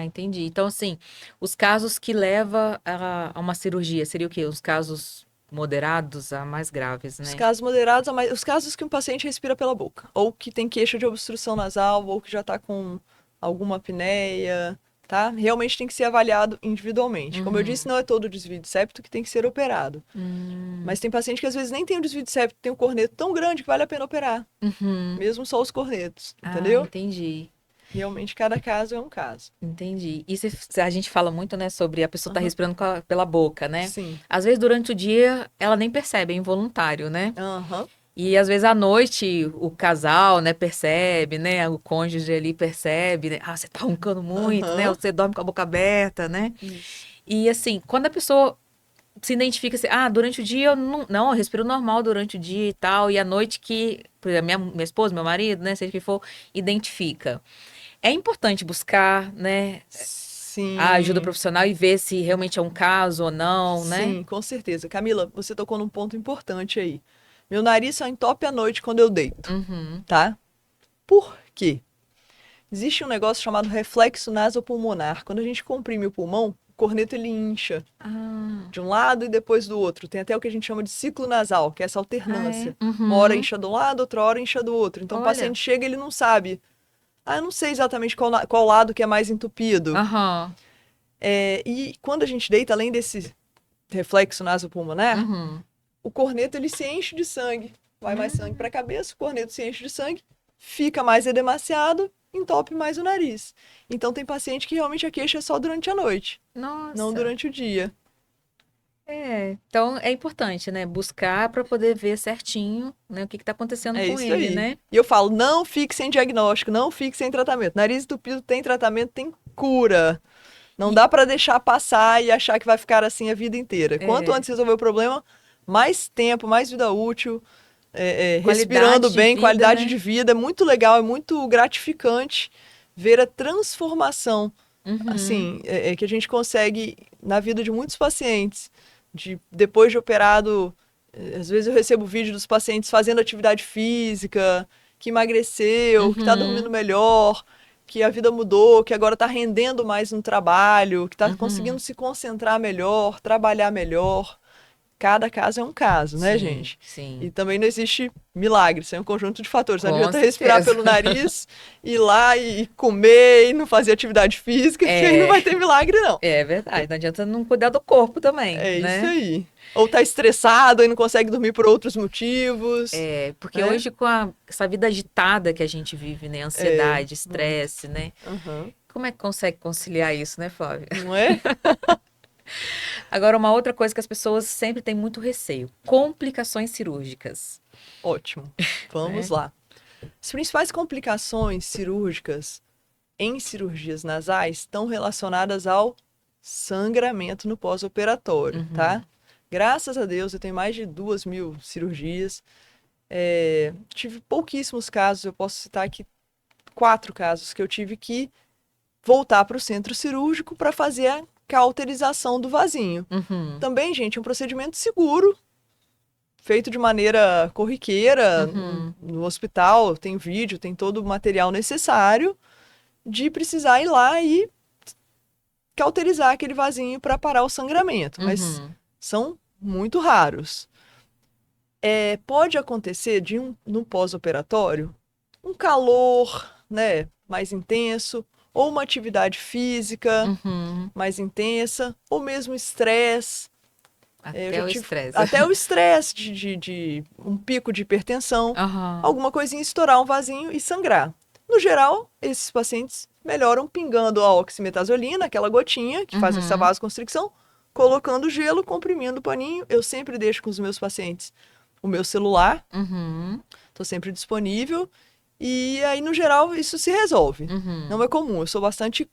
Entendi. Então, assim, os casos que levam a uma cirurgia, seria o quê? Os casos moderados a mais graves, né? Os casos moderados a mais... Os casos que um paciente respira pela boca, ou que tem queixa de obstrução nasal, ou que já tá com alguma apneia, tá? Realmente tem que ser avaliado individualmente. Como eu disse, não é todo desvio de septo que tem que ser operado. Mas tem paciente que às vezes nem tem o desvio de septo, tem um corneto tão grande que vale a pena operar. Mesmo só os cornetos, entendeu? Entendi. Realmente, cada caso é um caso. Entendi. E a gente fala muito, né, sobre a pessoa tá respirando pela boca, né? Sim. Às vezes, durante o dia, ela nem percebe, é involuntário, né? Aham. E às vezes à noite o casal, né, percebe, né? O cônjuge ali percebe, né? Você tá roncando muito, né? Você dorme com a boca aberta, né? E assim, quando a pessoa se identifica assim, durante o dia eu não, eu respiro normal durante o dia e tal, e à noite que, por exemplo, minha esposa, meu marido, né, seja o que for, identifica. É importante buscar, né? Sim. A ajuda profissional e ver se realmente é um caso ou não, né? Sim, com certeza. Camila, você tocou num ponto importante aí. Meu nariz só entope à noite quando eu deito, tá? Por quê? Existe um negócio chamado reflexo nasopulmonar. Quando a gente comprime o pulmão, o corneto ele incha de um lado e depois do outro. Tem até o que a gente chama de ciclo nasal, que é essa alternância. Uma hora incha de um lado, outra hora incha do outro. Então o paciente chega e ele não sabe. Eu não sei exatamente qual lado que é mais entupido. E quando a gente deita, além desse reflexo nasopulmonar, o corneto ele se enche de sangue. Vai mais sangue para a cabeça, o corneto se enche de sangue, fica mais edemaciado, entope mais o nariz. Então tem paciente que realmente a queixa é só durante a noite, Nossa. não durante o dia. Então é importante, né? Buscar para poder ver certinho, né, o que está acontecendo É com isso ele, aí. né? E eu falo, não fique sem diagnóstico, não fique sem tratamento. Nariz entupido tem tratamento, tem cura. Não E dá pra deixar passar e achar que vai ficar assim a vida inteira. Quanto é, antes resolver o problema, mais tempo, mais vida útil, respirando qualidade de bem, vida, qualidade né? de vida. É muito legal, é muito gratificante ver a transformação, Uhum, assim, que a gente consegue na vida de muitos pacientes. Depois de operado, às vezes eu recebo vídeo dos pacientes fazendo atividade física, que emagreceu, que está dormindo uhum, melhor, que a vida mudou, que agora está rendendo mais no trabalho, que está conseguindo uhum. se concentrar melhor, trabalhar melhor. Cada caso é um caso, né, Sim, gente? E sim, também não existe milagre, isso é um conjunto de fatores. Não com adianta respirar certeza. pelo nariz, ir lá e comer e não fazer atividade física, que aí não É, vai ter milagre, não. é verdade. Não adianta não cuidar do corpo também, É isso né? aí. Ou tá estressado e não consegue dormir por outros motivos, Porque né? hoje, com essa vida agitada que a gente vive, né? É, Ansiedade, muito. estresse, né? Aham. Como é que consegue conciliar isso, né, Flávia? Não é? Agora, uma outra coisa que as pessoas sempre têm muito receio: complicações cirúrgicas, Ótimo. Vamos né? lá. As principais complicações cirúrgicas em cirurgias nasais estão relacionadas ao sangramento no pós-operatório, tá? Uhum, Graças a Deus, eu tenho mais de 2.000 cirurgias. Tive pouquíssimos casos, eu posso citar aqui 4 casos que eu tive que voltar para o centro cirúrgico para fazer a cauterização do vasinho. uhum, Também, gente, é um procedimento seguro, feito de maneira corriqueira uhum, no hospital, tem vídeo, tem todo o material necessário de precisar ir lá e cauterizar aquele vasinho para parar o sangramento, mas uhum, são muito raros. Pode acontecer no pós-operatório um calor, né, mais intenso, ou uma atividade física uhum. mais intensa, ou mesmo estresse. Eu Até já o tive estresse. até o estresse de um pico de hipertensão, Aham, alguma coisinha estourar um vasinho e sangrar. No geral, esses pacientes melhoram pingando a oximetazolina, aquela gotinha que faz essa uhum, vasoconstricção, colocando gelo, comprimindo o paninho. Eu sempre deixo com os meus pacientes o meu celular, uhum, estou sempre disponível. E aí, no geral, isso se resolve. Não uhum, é comum. Eu sou bastante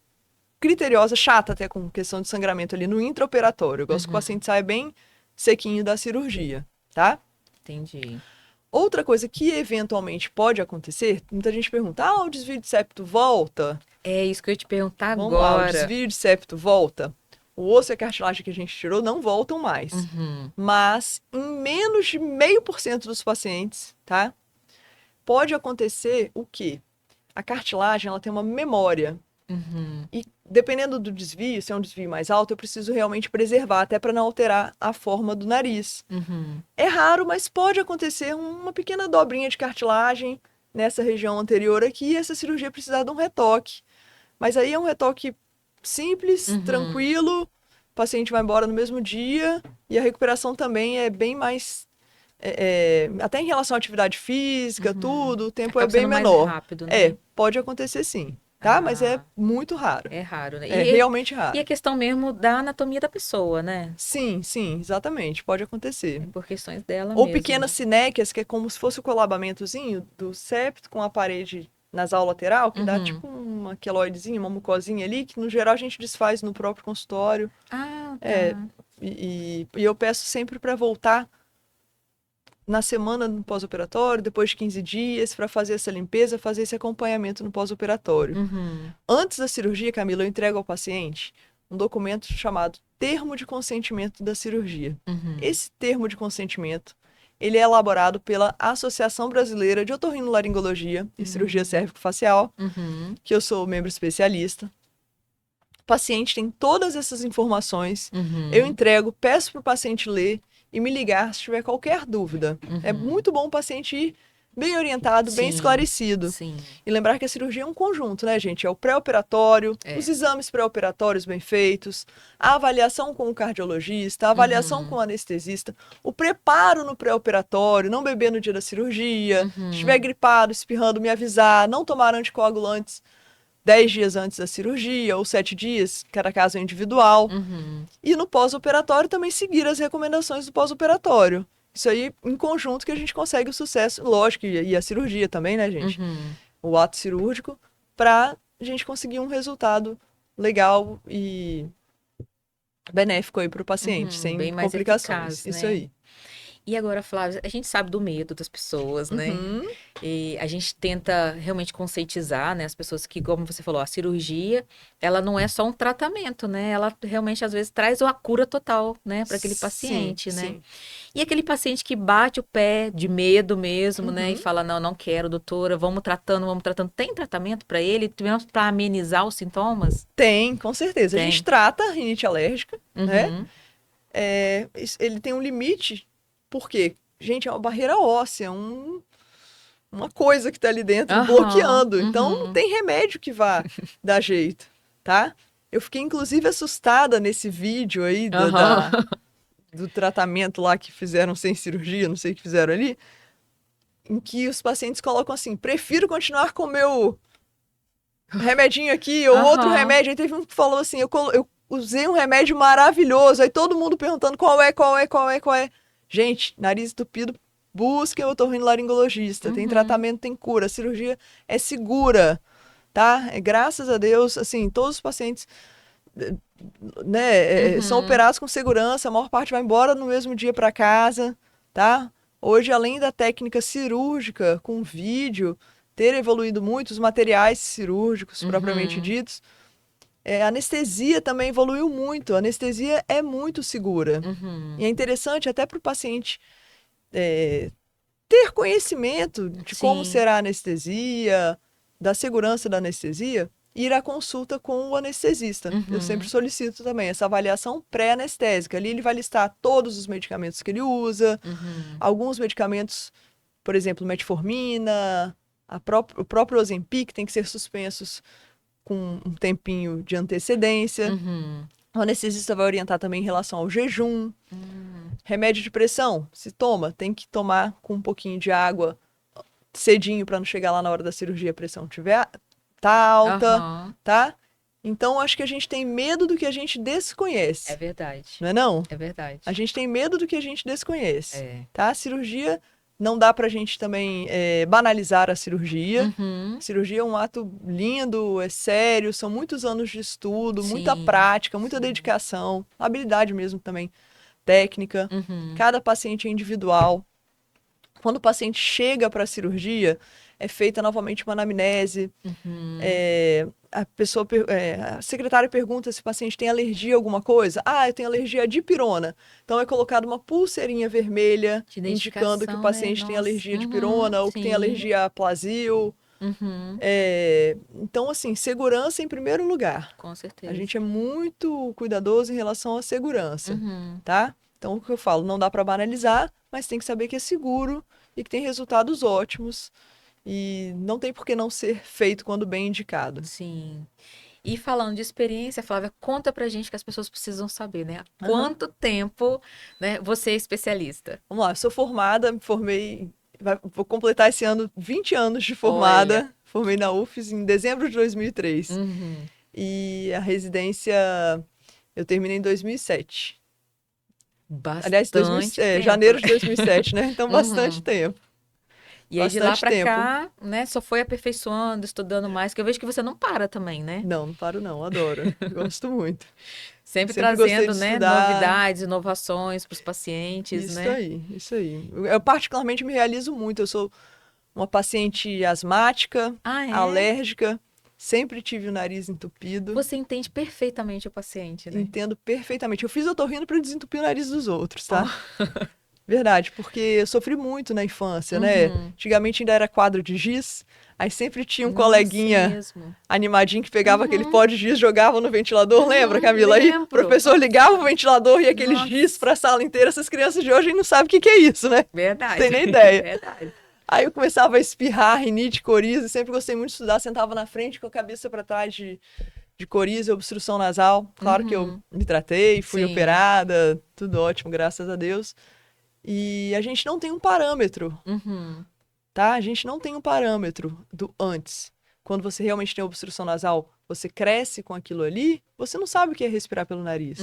criteriosa, chata até com questão de sangramento ali no intraoperatório. Eu gosto que o uhum. paciente saia bem sequinho da cirurgia, tá? Entendi. Outra coisa que eventualmente pode acontecer, muita gente pergunta: ah, o desvio de septo volta? É isso que eu ia te perguntar Vamos lá, o agora. desvio de septo volta? O osso e a cartilagem que a gente tirou não voltam mais. Uhum, Mas em menos de 0,5% dos pacientes, tá? Pode acontecer o quê? A cartilagem, ela tem uma memória. uhum, E dependendo do desvio, se é um desvio mais alto, eu preciso realmente preservar, até para não alterar a forma do nariz. uhum, É raro, mas pode acontecer uma pequena dobrinha de cartilagem nessa região anterior aqui e essa cirurgia precisar de um retoque. Mas aí é um retoque simples, uhum. tranquilo, o paciente vai embora no mesmo dia e a recuperação também é bem mais. Até em relação à atividade física, Uhum. tudo, o tempo é Acaba bem sendo mais menor. rápido, né? Pode acontecer sim, tá? Mas é Ah, muito raro. é raro, né? É realmente E a raro. questão mesmo da anatomia da pessoa, né? Sim, sim, exatamente, pode acontecer. É por questões dela Ou mesmo. pequenas sinéquias, que é como se fosse o colabamentozinho do septo com a parede nasal lateral, que dá Uhum. tipo uma queloidezinha, uma mucosinha ali, que no geral a gente desfaz no próprio consultório. Ah, É, tá. e eu peço sempre para voltar na semana no pós-operatório, depois de 15 dias, para fazer essa limpeza, fazer esse acompanhamento no pós-operatório. Uhum. Antes da cirurgia, Camila, eu entrego ao paciente um documento chamado Termo de Consentimento da Cirurgia. Uhum. Esse termo de consentimento, ele é elaborado pela Associação Brasileira de Otorrinolaringologia e Cirurgia Uhum. Cérvico-Facial, Uhum. que eu sou membro especialista. O paciente tem todas essas informações, eu Uhum. entrego, peço para o paciente ler e me ligar se tiver qualquer dúvida. É Uhum. muito bom o paciente ir bem orientado, bem Sim, esclarecido. sim. E lembrar que a cirurgia é um conjunto, né, gente? É o pré-operatório, os É. exames pré-operatórios bem feitos, a avaliação com o cardiologista, a avaliação com Uhum. o anestesista, o preparo no pré-operatório, não beber no dia da cirurgia, se estiver Uhum. gripado, espirrando, me avisar, não tomar anticoagulantes 10 dias antes da cirurgia, ou 7 dias, cada caso é individual. E no pós-operatório também seguir as recomendações do pós-operatório. Isso aí, em conjunto, que a gente consegue o sucesso, lógico, e a cirurgia também, né, gente? O ato cirúrgico, pra gente conseguir um resultado legal e benéfico aí pro paciente, sem bem mais complicações. eficaz, Isso né? aí. E agora, Flávia, a gente sabe do medo das pessoas, né? E a gente tenta realmente conscientizar, né, as pessoas que, como você falou, a cirurgia, ela não é só um tratamento, né? Ela realmente, às vezes, traz a cura total, né, para aquele paciente, né? Sim. E aquele paciente que bate o pé de medo mesmo, né? E fala, não, não quero, doutora, vamos tratando, vamos tratando. Tem tratamento para ele, mesmo para amenizar os sintomas? Tem, com certeza. A Tem. gente trata a rinite alérgica, né? Uhum. Ele tem um limite, porque, gente, é uma barreira óssea, uma coisa que tá ali dentro Aham, bloqueando. Então, não uhum. tem remédio que vá dar jeito, tá? Eu fiquei, inclusive, assustada nesse vídeo aí Aham. do tratamento lá que fizeram sem cirurgia, não sei o que fizeram ali, em que os pacientes colocam assim, prefiro continuar com o meu remedinho aqui ou outro Aham. remédio. Aí teve um que falou assim, eu usei um remédio maravilhoso. Aí todo mundo perguntando qual é. Gente, nariz entupido, busquem o otorrinolaringologista. Tem tratamento, tem cura. A cirurgia é segura, tá? Graças a Deus, assim, todos os pacientes, né, são operados com segurança. A maior parte vai embora no mesmo dia para casa, tá? Hoje, além da técnica cirúrgica com vídeo ter evoluído muito, os materiais cirúrgicos propriamente ditos, a anestesia também evoluiu muito. A anestesia é muito segura. E é interessante até para o paciente ter conhecimento de como Sim. será a anestesia, da segurança da anestesia, ir à consulta com o anestesista. Eu sempre solicito também essa avaliação pré-anestésica. Ali ele vai listar todos os medicamentos que ele usa, alguns medicamentos, por exemplo, metformina, o próprio Ozempic tem que ser suspensos com um tempinho de antecedência. O anestesista vai orientar também em relação ao jejum. Remédio de pressão, se toma, tem que tomar com um pouquinho de água cedinho para não chegar lá na hora da cirurgia a pressão tá alta, Aham. tá? Então, acho que a gente tem medo do que a gente desconhece. É verdade. Não é não? É verdade. A gente tem medo do que a gente desconhece, É. tá? A cirurgia, não dá pra gente também banalizar a cirurgia. A cirurgia é um ato lindo, é sério, são muitos anos de estudo, muita Sim, prática, muita dedicação, habilidade mesmo também, técnica. Cada paciente é individual. Quando o paciente chega para a cirurgia, é feita novamente uma anamnese. A secretária pergunta se o paciente tem alergia a alguma coisa. Ah, eu tenho alergia à dipirona. Então é colocada uma pulseirinha vermelha De indicando que o identificação, paciente né? tem Nossa. alergia à dipirona ou que tem alergia a Plasil. Então, assim, segurança em primeiro lugar. Com certeza. A gente é muito cuidadoso em relação à segurança, tá? Então, o que eu falo, não dá para banalizar, mas tem que saber que é seguro e que tem resultados ótimos e não tem por que não ser feito quando bem indicado. Sim. E falando de experiência, Flávia, conta pra gente que as pessoas precisam saber, né? Há Aham. quanto tempo, né, você é especialista? Vamos lá, sou formada, me formei, vou completar esse ano 20 anos de formada. Olha. Formei na UFES em dezembro de 2003. Uhum. E a residência eu terminei em 2007. Aliás, Bastante tempo, janeiro né? de 2007, né? Então, bastante tempo. E aí de lá Bastante pra tempo. cá, né, só foi aperfeiçoando, estudando mais, que eu vejo que você não para também, né? Não paro não, adoro. Gosto muito. Sempre Sempre gostei trazendo, de né, estudar. novidades, inovações para os pacientes, Isso né? aí, isso aí. Eu particularmente me realizo muito. Eu sou uma paciente asmática, Ah, é? alérgica, sempre tive o nariz entupido. Você entende perfeitamente o paciente, né? Entendo perfeitamente. Eu fiz otorrino para desentupir o nariz dos outros, tá? Verdade, porque eu sofri muito na infância, né? Antigamente ainda era quadro de giz, aí sempre tinha um Nossa, coleguinha mesmo. animadinho que pegava aquele pó de giz, jogava no ventilador, lembra, Camila? Aí o Lembro. professor ligava o ventilador e aquele Nossa. giz pra sala inteira. Essas crianças de hoje não sabem o que é isso, né? Verdade. Tem nem ideia. Verdade. Aí eu começava a espirrar, rinite, coriza, sempre gostei muito de estudar, sentava na frente com a cabeça pra trás de coriza e obstrução nasal. Claro que eu me tratei, fui Sim. operada, tudo ótimo, graças a Deus. E a gente não tem um parâmetro, tá? A gente não tem um parâmetro do antes. quando você realmente tem obstrução nasal, você cresce com aquilo ali, você não sabe o que é respirar pelo nariz.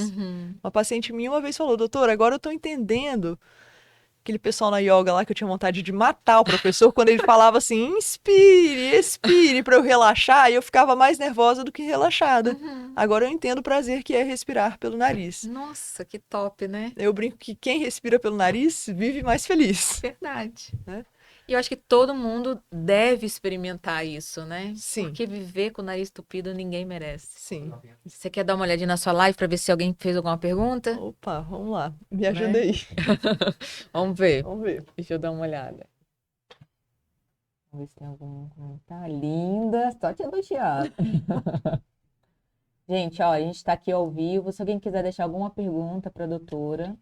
Uma paciente minha uma vez falou, doutor, agora eu tô entendendo aquele pessoal na yoga lá que eu tinha vontade de matar o professor quando ele falava assim, inspire, expire para eu relaxar, e eu ficava mais nervosa do que relaxada. Agora eu entendo o prazer que é respirar pelo nariz. Nossa, que top, né? Eu brinco que quem respira pelo nariz vive mais feliz. Verdade. Né? E eu acho que todo mundo deve experimentar isso, né? Sim. Porque viver com o nariz entupido ninguém merece. Sim. Você quer dar uma olhadinha na sua live para ver se alguém fez alguma pergunta? Opa, vamos lá. Me ajuda aí. Vamos ver. Vamos ver. Deixa eu dar uma olhada. Vamos ver se tem algum comentário. Linda, só te elogiando. Gente, ó, a gente está aqui ao vivo. Se alguém quiser deixar alguma pergunta para a doutora,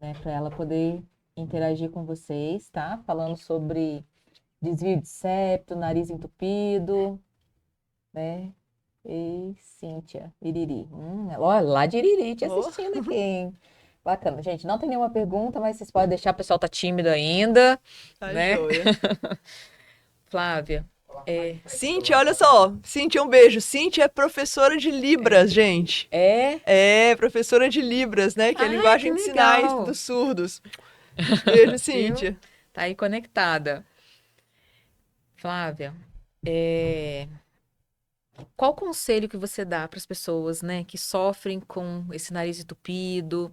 né, para ela poder interagir com vocês, tá? Falando sobre desvio de septo, nariz entupido, né? E Cíntia, Iriri. Olha, lá de Iriri te assistindo aqui, hein? Bacana. Gente, não tem nenhuma pergunta, mas vocês podem deixar, o pessoal tá tímido ainda, Tá né? joia. Flávia. Cíntia, olha só. Cíntia, um beijo. Cíntia é professora de Libras, gente. É, professora de Libras, né? Que é a linguagem de sinais dos surdos. Beijo, Cíntia. Tá aí conectada. Flávia, qual conselho que você dá para as pessoas, né, que sofrem com esse nariz entupido,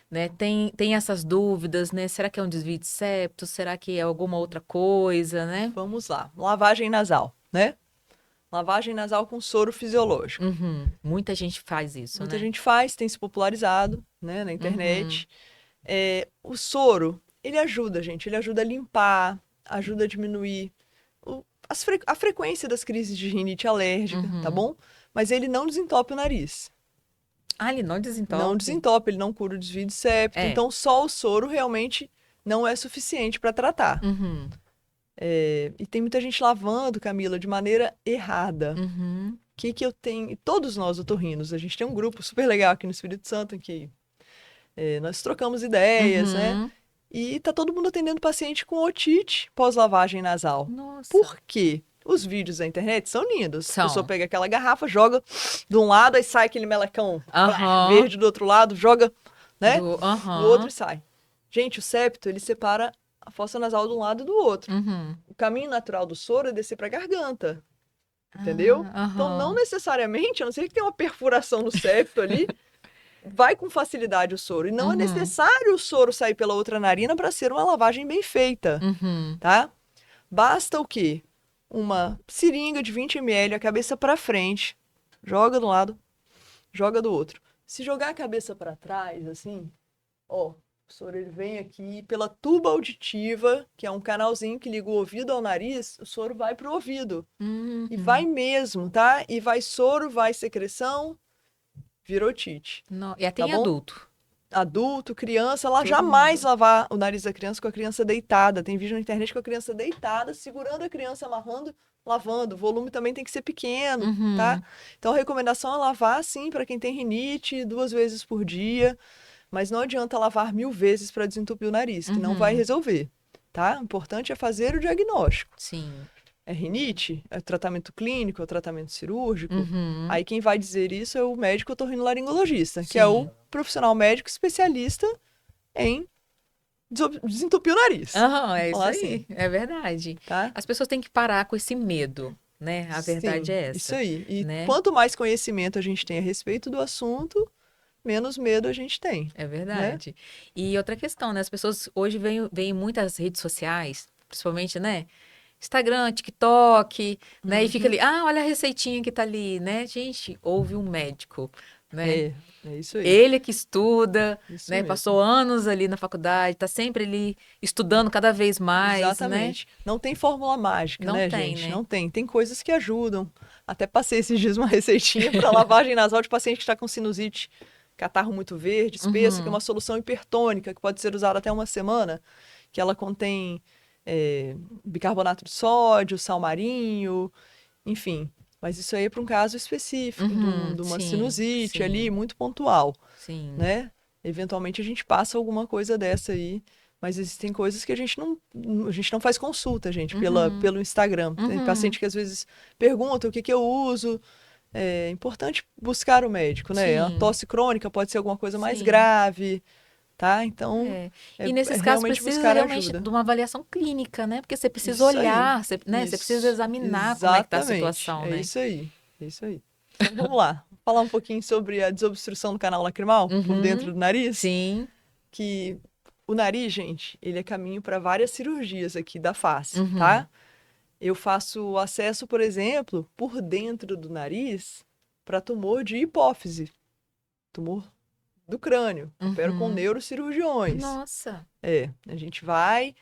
né? Tem essas dúvidas, né? Será que é um desvio de septo? Será que é alguma outra coisa, né? Vamos lá. Lavagem nasal, né? Lavagem nasal com soro fisiológico. Muita gente faz isso, Muita né? gente faz, tem se popularizado, né, na internet. O soro, ele ajuda, gente. Ele ajuda a limpar, ajuda a diminuir a frequência das crises de rinite alérgica, tá bom? Mas ele não desentope o nariz. Ah, ele não desentope? Não desentope, ele não cura o desvio de septo. Então, só o soro realmente não é suficiente para tratar. E tem muita gente lavando, Camila, de maneira errada. Que eu tenho... Todos nós, otorrinos, a gente tem um grupo super legal aqui no Espírito Santo, em que nós trocamos ideias, né? E tá todo mundo atendendo paciente com otite pós-lavagem nasal. Nossa. Por quê? Os vídeos da internet são lindos. São. A pessoa pega aquela garrafa, joga de um lado, aí sai aquele melecão verde do outro lado, joga, né? Do outro e sai. Gente, o septo, ele separa a fossa nasal de um lado e do outro. O caminho natural do soro é descer pra garganta. Entendeu? Então, não necessariamente, a não ser que tenha uma perfuração no septo ali, vai com facilidade o soro. E não é necessário o soro sair pela outra narina para ser uma lavagem bem feita, tá? Basta o quê? Uma seringa de 20 ml, a cabeça para frente, joga de um lado, joga do outro. Se jogar a cabeça para trás, assim, ó, o soro ele vem aqui pela tuba auditiva, que é um canalzinho que liga o ouvido ao nariz, o soro vai pro ouvido. E vai mesmo, tá? E vai soro, vai secreção, vira otite. E até em adulto. Adulto, criança, ela jamais lavar o nariz da criança com a criança deitada. Tem vídeo na internet com a criança deitada, segurando a criança, amarrando, lavando. O volume também tem que ser pequeno, tá? Então a recomendação é lavar, sim, para quem tem rinite, 2 vezes por dia. Mas não adianta lavar 1000 vezes para desentupir o nariz, que não vai resolver, tá? O importante é fazer o diagnóstico. Sim. É rinite? É tratamento clínico? É tratamento cirúrgico? Aí quem vai dizer isso é o médico otorrinolaringologista, que é o profissional médico especialista em desentupir o nariz. É isso aí, assim. É verdade. Tá? As pessoas têm que parar com esse medo, né? A verdade é essa. Isso aí. E né? quanto mais conhecimento a gente tem a respeito do assunto, menos medo a gente tem. É verdade. Né? E outra questão, né? As pessoas hoje veem muitas redes sociais, principalmente, né? Instagram, TikTok, né? E fica ali, olha a receitinha que tá ali, né? Gente, ouve um médico, né? É isso aí. Ele que estuda, isso né? Mesmo. Passou anos ali na faculdade, tá sempre ali estudando cada vez mais, Exatamente. Né? Não tem fórmula mágica, não né, tem, gente? Né? Não tem. Tem coisas que ajudam. Até passei esses dias uma receitinha para lavagem nasal de paciente que está com sinusite, catarro muito verde, espessa, que é uma solução hipertônica, que pode ser usada até uma semana, que ela contém bicarbonato de sódio, sal marinho, enfim. Mas isso aí é para um caso específico, de uma sinusite ali, muito pontual. Sim. Né? Eventualmente a gente passa alguma coisa dessa aí Mas existem coisas que a gente não faz consulta, gente, pelo Instagram. Tem paciente que às vezes pergunta o que eu uso. É importante buscar o médico, né? A tosse crônica pode ser alguma coisa mais grave, tá? Então, E nesses casos realmente precisa buscar realmente ajuda. de uma avaliação clínica, né? Porque você precisa Isso aí. olhar, você, né? Você precisa examinar como é que tá a situação, né? É isso aí. Então, vamos lá. Falar um pouquinho sobre a desobstrução do canal lacrimal por dentro do nariz. Sim. Que o nariz, gente, ele é caminho para várias cirurgias aqui da face, tá? Eu faço acesso, por exemplo, por dentro do nariz para tumor de hipófise, tumor do crânio. Opero com neurocirurgiões. Nossa. A gente vai,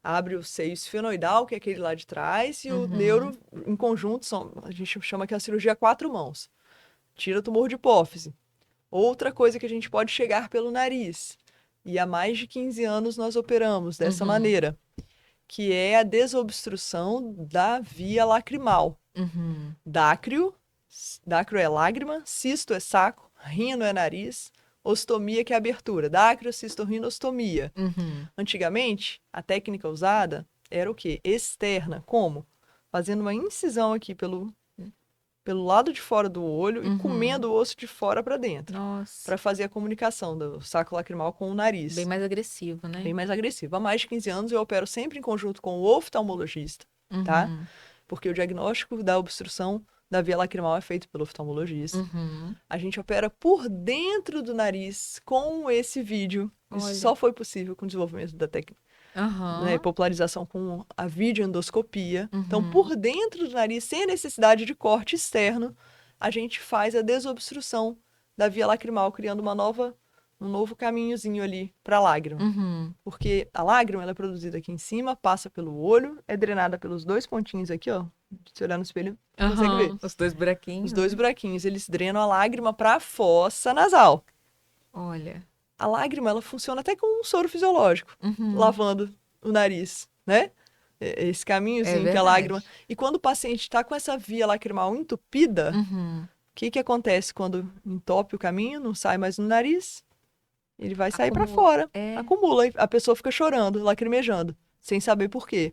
abre o seio esfenoidal, que é aquele lá de trás, e o neuro em conjunto, a gente chama que é a cirurgia a 4 mãos. Tira o tumor de hipófise. Outra coisa que a gente pode chegar pelo nariz, e há mais de 15 anos nós operamos dessa maneira, que é a desobstrução da via lacrimal. Dácrio é lágrima, cisto é saco, rino é nariz, ostomia que é abertura. Dácrio, cisto, rino, ostomia. Antigamente, a técnica usada era o quê? Externa. Como? Fazendo uma incisão aqui pelo lado de fora do olho e comendo o osso de fora para dentro. Nossa. Para fazer a comunicação do saco lacrimal com o nariz. Bem mais agressivo, né? Bem mais agressivo. Há mais de 15 anos eu opero sempre em conjunto com o oftalmologista, tá? Porque o diagnóstico da obstrução da via lacrimal é feito pelo oftalmologista. A gente opera por dentro do nariz com esse vídeo. Isso só foi possível com o desenvolvimento da técnica. Né, popularização com a videoendoscopia. Então, por dentro do nariz, sem a necessidade de corte externo, a gente faz a desobstrução da via lacrimal, criando um novo caminhozinho ali para a lágrima. Porque a lágrima ela é produzida aqui em cima, passa pelo olho, é drenada pelos dois pontinhos aqui, ó. Se olhar no espelho, consegue ver. Os dois buraquinhos. Os dois buraquinhos, eles drenam a lágrima para a fossa nasal. Olha. A lágrima, ela funciona até como um soro fisiológico, lavando o nariz, né? Esse caminhozinho que a lágrima... E quando o paciente está com essa via lacrimal entupida, o que acontece quando entope o caminho, não sai mais no nariz? Ele vai sair para fora, acumula, a pessoa fica chorando, lacrimejando, sem saber por quê.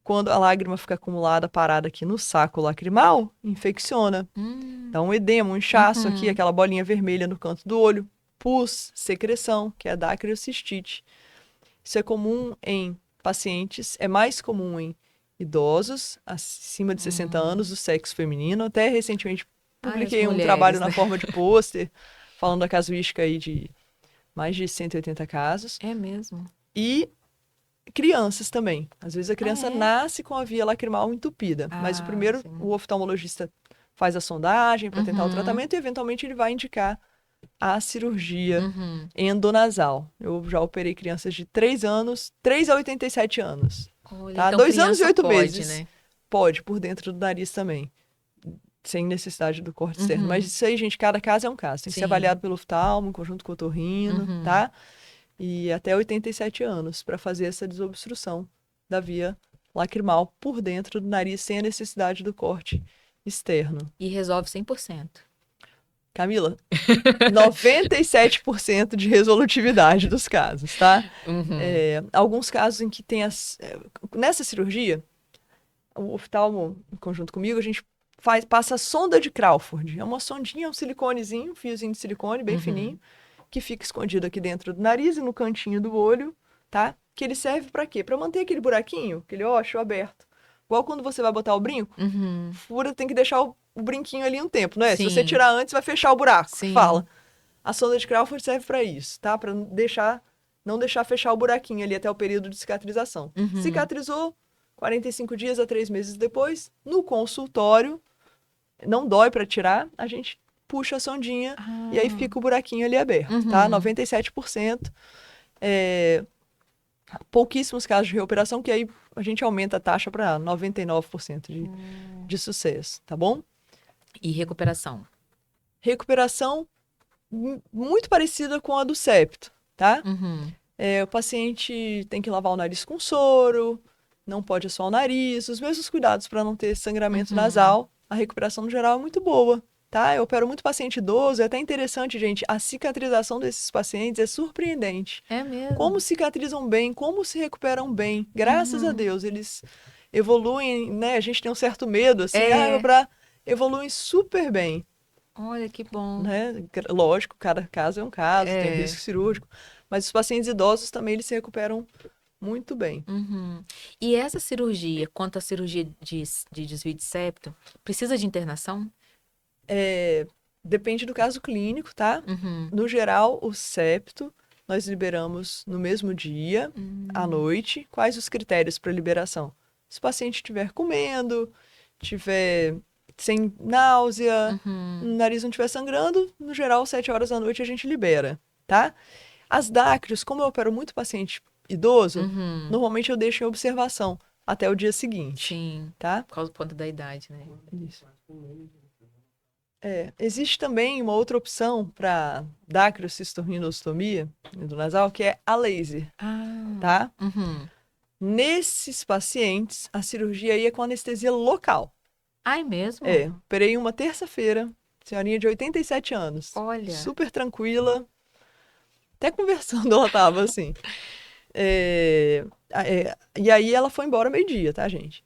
Quando a lágrima fica acumulada, parada aqui no saco lacrimal, infecciona. Dá um edema, um inchaço aqui, aquela bolinha vermelha no canto do olho. Pus, secreção, que é a dacriocistite. Isso é comum em pacientes, é mais comum em idosos, acima de 60 anos, do sexo feminino. Até recentemente publiquei um trabalho na forma de pôster, falando da casuística aí de mais de 180 casos. É mesmo. E crianças também. Às vezes a criança nasce com a via lacrimal entupida, mas o oftalmologista faz a sondagem para tentar o tratamento e eventualmente ele vai indicar a cirurgia endonasal. Eu já operei crianças de 3 anos, 3 a 87 anos. Olha, tá? Então 2 anos e 8 meses. Né? Pode, por dentro do nariz também. Sem necessidade do corte externo. Mas isso aí, gente, cada caso é um caso. Tem que ser avaliado pelo oftalmo, em conjunto com o otorrino, tá? E até 87 anos para fazer essa desobstrução da via lacrimal por dentro do nariz sem a necessidade do corte externo. E resolve 100%. Camila, 97% de resolutividade dos casos, tá? Alguns casos em que tem nessa cirurgia, o oftalmo, em conjunto comigo, a gente passa a sonda de Crawford. É uma sondinha, um siliconezinho, um fiozinho de silicone bem fininho, que fica escondido aqui dentro do nariz e no cantinho do olho, tá? Que ele serve para quê? Para manter aquele buraquinho, aquele ósseo aberto. Igual quando você vai botar o brinco, fura, tem que deixar o brinquinho ali um tempo, não é? Sim. Se você tirar antes, vai fechar o buraco. Sim. Fala. A sonda de Crawford serve para isso, tá? Para não deixar fechar o buraquinho ali até o período de cicatrização. Cicatrizou, 45 dias a 3 meses depois, no consultório, não dói para tirar, a gente puxa a sondinha e aí fica o buraquinho ali aberto, tá? 97%. Pouquíssimos casos de reoperação, que aí a gente aumenta a taxa para 99% de sucesso, tá bom? E recuperação? Recuperação muito parecida com a do septo, tá? O paciente tem que lavar o nariz com soro, não pode assoar o nariz, os mesmos cuidados para não ter sangramento nasal. A recuperação, no geral, é muito boa, tá? Eu opero muito paciente idoso, é até interessante, gente, a cicatrização desses pacientes é surpreendente. É mesmo? Como cicatrizam bem, como se recuperam bem. Graças a Uhum. Deus, eles evoluem, né? A gente tem um certo medo, assim, É. evoluem super bem, Olha que bom. né? Lógico, cada caso é um caso, tem o É. risco cirúrgico, mas os pacientes idosos também eles se recuperam muito bem. Uhum. E essa cirurgia, quanto à cirurgia de desvio de septo, precisa de internação? Depende do caso clínico, tá? Uhum. No geral, o septo nós liberamos no mesmo dia, à Hum. noite. Quais os critérios para liberação? Se o paciente estiver comendo, tiver sem náusea, o Uhum. nariz não estiver sangrando, no geral, 7 horas da noite a gente libera, tá? As dácreos, como eu opero muito paciente idoso, Uhum. normalmente eu deixo em observação até o dia seguinte, Sim, tá? por causa do ponto da idade, né? Isso. Existe também uma outra opção para dacriocistorrinoostomia endonasal, que é a laser, Ah. tá? Uhum. Nesses pacientes, a cirurgia aí é com anestesia local. Ai, mesmo? Operei uma terça-feira, senhorinha de 87 anos, Olha, super tranquila, até conversando ela tava assim. E aí ela foi embora meio-dia, tá, gente?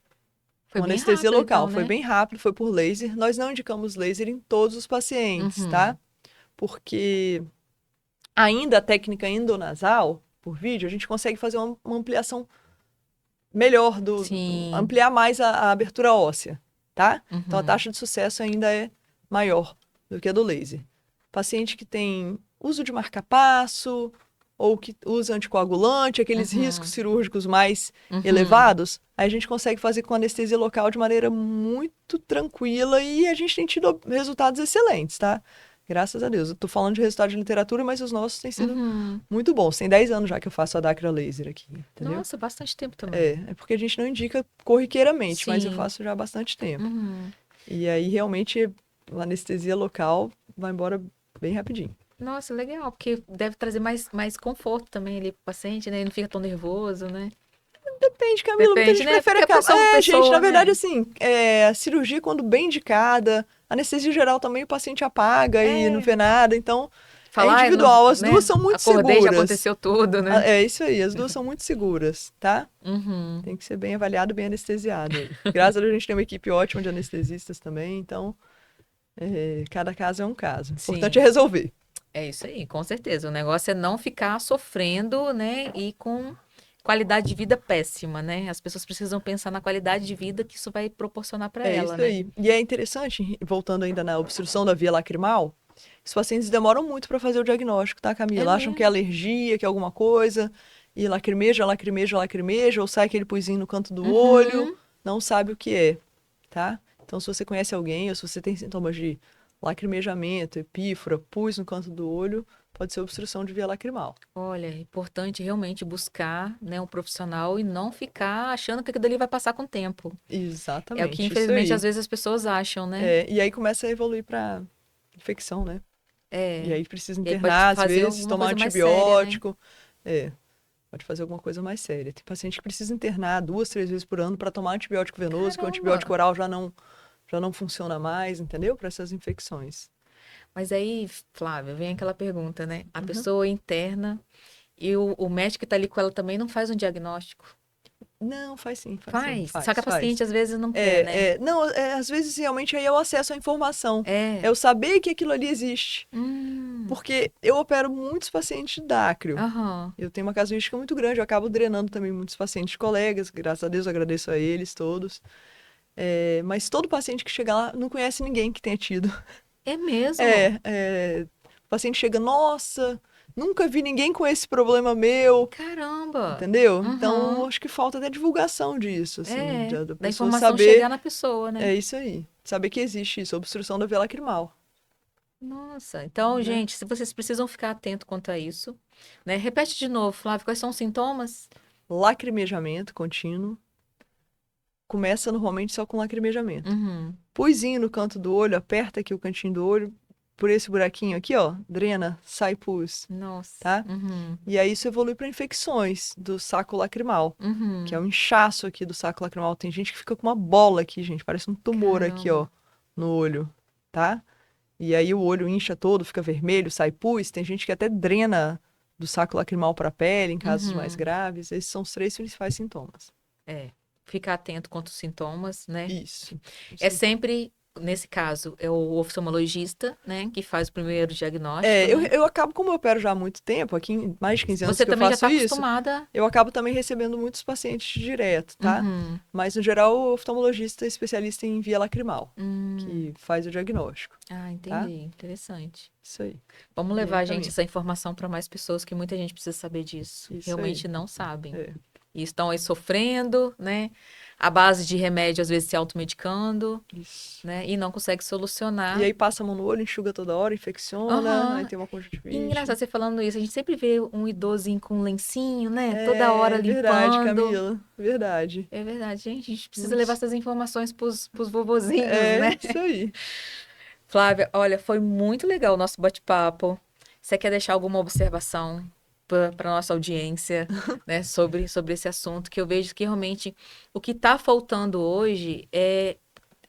foi Com bem anestesia rápido local, então, foi né? bem rápido, foi por laser. Nós não indicamos laser em todos os pacientes, Uhum. tá? Porque ainda a técnica endonasal, por vídeo, a gente consegue fazer uma ampliação melhor, Sim. ampliar mais a abertura óssea, tá? Então a Uhum. taxa de sucesso ainda é maior do que a do laser. Paciente que tem uso de marca-passo ou que usa anticoagulante, aqueles riscos Uhum. cirúrgicos mais Uhum. elevados, aí a gente consegue fazer com anestesia local de maneira muito tranquila e a gente tem tido resultados excelentes, tá? Graças a Deus. Eu tô falando de resultado de literatura, mas os nossos têm sido Uhum. muito bons. Tem 10 anos já que eu faço a Dacra Laser aqui, entendeu? Nossa, bastante tempo também. É porque a gente não indica corriqueiramente, mas eu Sim. faço já há bastante tempo. Uhum. E aí, realmente, a anestesia local vai embora bem rapidinho. Nossa, legal, porque deve trazer mais conforto também ali pro paciente, né? Ele não fica tão nervoso, né? Depende, Camila, muita Depende, gente né? prefere Porque é acabar. pessoa por Gente, na pessoa, verdade, né? assim, a cirurgia, quando bem indicada, anestesia geral também o paciente apaga e não É. vê nada, então é Falar, individual. As duas né? são muito Acordei, já seguras. aconteceu tudo, né? É isso aí, as duas são muito seguras, tá? Uhum. Tem que ser bem avaliado, bem anestesiado aí. Graças a Deus a gente tem uma equipe ótima de anestesistas também, então cada caso é um caso. O importante é Sim, resolver. é isso aí, com certeza. O negócio é não ficar sofrendo, né? E com qualidade de vida péssima, né? As pessoas precisam pensar na qualidade de vida que isso vai proporcionar para É ela, isso né? aí. E é interessante, voltando ainda na obstrução da via lacrimal, os pacientes demoram muito para fazer o diagnóstico, tá, É Camila? Acham que é mesmo. alergia, que é alguma coisa, e lacrimeja, lacrimeja, lacrimeja, ou sai aquele puizinho no canto do olho, Uhum. não sabe o que é, tá? Então, se você conhece alguém, ou se você tem sintomas de lacrimejamento, epífora, pus no canto do olho, pode ser obstrução de via lacrimal. Olha, é importante realmente buscar, né, um profissional e não ficar achando que aquilo dali vai passar com o tempo. É o que, Exatamente, isso infelizmente, às aí. vezes as pessoas acham, né? E aí começa a evoluir para infecção, né? E É. aí precisa E aí pode internar, às fazer vezes, alguma tomar coisa mais séria, né? antibiótico. É, pode fazer alguma coisa mais séria. Tem paciente que precisa internar 2, 3 vezes por ano para tomar antibiótico venoso, que o antibiótico Caramba! oral já não funciona mais, entendeu? Para essas infecções. Mas aí, Flávia, vem aquela pergunta, né? A Uhum. pessoa interna e o médico que tá ali com ela também não faz um diagnóstico. Não, faz sim, faz sim, Faz. Só que faz, a paciente faz. às vezes não quer, né? Não, às vezes realmente aí é o acesso à informação. É É. eu saber que aquilo ali existe. Hum. Porque eu opero muitos pacientes de dácrio. Aham. Eu tenho uma casuística muito grande, eu acabo drenando também muitos pacientes colegas, graças a Deus eu agradeço a eles todos. Mas todo paciente que chega lá não conhece ninguém que tenha tido. É mesmo? O paciente chega, nossa, nunca vi ninguém com esse problema meu, Caramba! entendeu? Então, Uhum. acho que falta até divulgação disso, assim, É. da Da pessoa informação saber, chegar na pessoa, né? é isso aí, saber que existe isso, obstrução da via lacrimal, Nossa, então, né? gente, se vocês precisam ficar atento quanto a isso, né? Repete de novo, Flávio, quais são os sintomas? Lacrimejamento contínuo, começa normalmente só com lacrimejamento. Uhum. Puzinho no canto do olho, aperta aqui o cantinho do olho, por esse buraquinho aqui, ó, drena, sai pus, Nossa. tá? Uhum. E aí isso evolui para infecções do saco lacrimal, que é Uhum. o inchaço aqui do saco lacrimal. Tem gente que fica com uma bola aqui, gente, parece um tumor aqui, ó, Caramba. no olho, tá? E aí o olho incha todo, fica vermelho, sai pus. Tem gente que até drena do saco lacrimal para a pele em casos mais graves. Esses são os 3 principais sintomas. Ficar atento quanto aos sintomas, né? Isso. É sempre, nesse caso, é o oftalmologista, né, que faz o primeiro diagnóstico, né? Eu acabo, como eu opero já há muito tempo, aqui em mais de 15 anos Você que eu também já faço está isso, acostumada. eu acabo também recebendo muitos pacientes direto, tá? Mas, no geral, o oftalmologista é especialista em via lacrimal, que faz o diagnóstico. Ah, entendi. Tá? Interessante. Isso aí. Vamos levar, gente, também. essa informação para mais pessoas, que muita gente precisa saber disso. Isso Realmente aí. não sabem. E É. estão aí sofrendo, né? À base de remédio, às vezes se automedicando, Isso. né? E não consegue solucionar. E aí passa a mão no olho, enxuga toda hora, infecciona, aí tem uma conjuntivite. Engraçado você falando isso. A gente sempre vê um idosinho com um lencinho, né? Toda hora limpando. Verdade, Camila. Verdade. É verdade, gente. A gente precisa levar essas informações pros vovozinhos, né? Isso aí. Flávia, olha, foi muito legal o nosso bate-papo. Você quer deixar alguma observação para nossa audiência, né, sobre esse assunto? Que eu vejo que realmente o que está faltando hoje é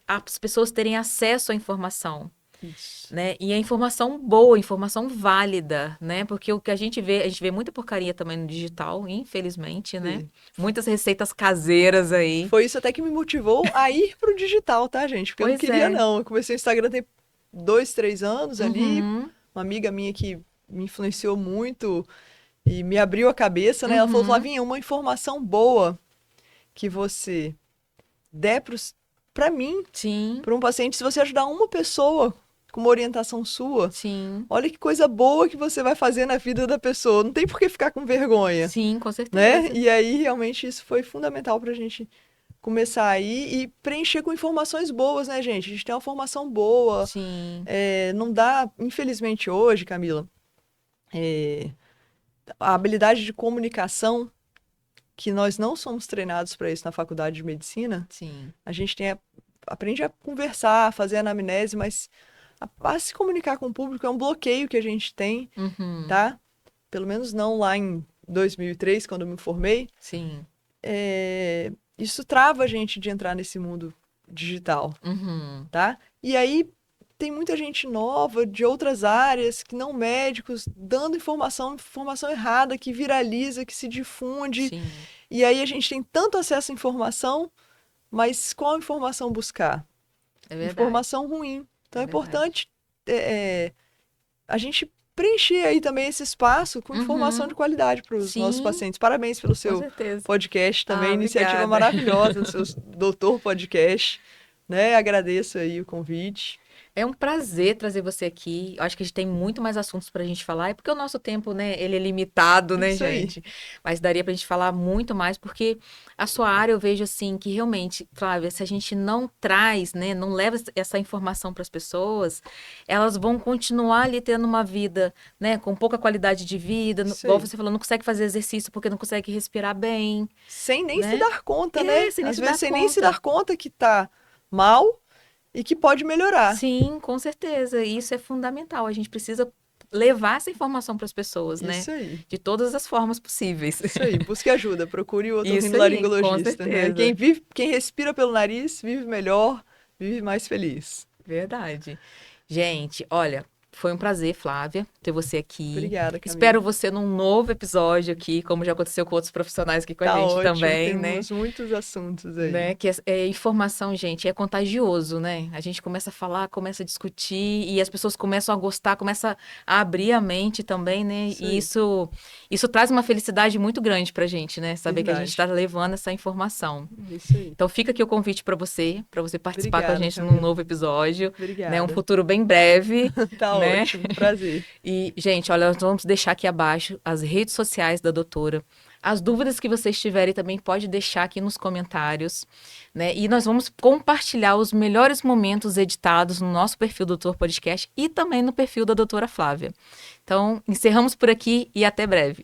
as pessoas terem acesso à informação. Isso. Né? E a informação boa, informação válida, né? Porque o que a gente vê muita porcaria também no digital, infelizmente, né? Muitas receitas caseiras aí. Foi isso até que me motivou a ir pro digital, tá, gente? Porque eu não queria, não. Eu comecei o Instagram tem 2, 3 anos ali. Uma amiga minha que me influenciou muito e me abriu a cabeça, né? Ela falou, Flavinha, uma informação boa que você der pra mim, para um paciente, se você ajudar uma pessoa com uma orientação sua, olha que coisa boa que você vai fazer na vida da pessoa. Não tem por que ficar com vergonha. Sim, com certeza. Né? E aí, realmente, isso foi fundamental pra gente começar aí e preencher com informações boas, né, gente? A gente tem uma formação boa. Sim. Não dá, infelizmente hoje, Camila, a habilidade de comunicação, que nós não somos treinados para isso na faculdade de medicina. Sim. A gente aprende a conversar, a fazer anamnese, mas a se comunicar com o público é um bloqueio que a gente tem, tá? Pelo menos não lá em 2003, quando eu me formei. Sim. Isso trava a gente de entrar nesse mundo digital, tá? E aí tem muita gente nova de outras áreas, que não médicos, dando informação errada, que viraliza, que se difunde. Sim. E aí a gente tem tanto acesso à informação, mas qual informação buscar? É verdade. Informação ruim. Então é importante a gente preencher aí também esse espaço com informação de qualidade para os nossos pacientes. Parabéns pelo seu podcast também, iniciativa maravilhosa, do seu Doutor Podcast, né? Agradeço aí o convite. É um prazer trazer você aqui. Eu acho que a gente tem muito mais assuntos pra gente falar. É porque o nosso tempo, né, ele é limitado, né, gente? Mas daria pra gente falar muito mais, porque a sua área eu vejo assim que realmente, Flávia, se a gente não traz, né, não leva essa informação para as pessoas, elas vão continuar ali tendo uma vida, né, com pouca qualidade de vida, igual você falou, não consegue fazer exercício porque não consegue respirar bem. Sem nem se dar conta, né? Às vezes sem nem se dar conta que tá mal e que pode melhorar. Sim, com certeza. E isso é fundamental. A gente precisa levar essa informação para as pessoas, né? Isso aí. De todas as formas possíveis. Isso aí. Busque ajuda. Procure o otorrinolaringologista. Né? Quem respira pelo nariz, vive melhor, vive mais feliz. Verdade. Gente, olha, foi um prazer, Flávia, ter você aqui. Obrigada, Camila. Espero você num novo episódio aqui, como já aconteceu com outros profissionais aqui com a gente ótimo, também, temos muitos assuntos aí. Né? Que informação, gente, é contagioso, né? A gente começa a falar, começa a discutir e as pessoas começam a gostar, começa a abrir a mente também, né? E isso traz uma felicidade muito grande pra gente, né? Saber que a gente está levando essa informação. Isso aí. Então fica aqui o convite para você participar com a gente Camila. num novo episódio. Obrigada. Né? Um futuro bem breve. Tá né? ótimo, prazer. E, gente, olha, nós vamos deixar aqui abaixo as redes sociais da doutora. As dúvidas que vocês tiverem também pode deixar aqui nos comentários, né? E nós vamos compartilhar os melhores momentos editados no nosso perfil do Doutor Podcast e também no perfil da doutora Flávia. Então, encerramos por aqui e até breve.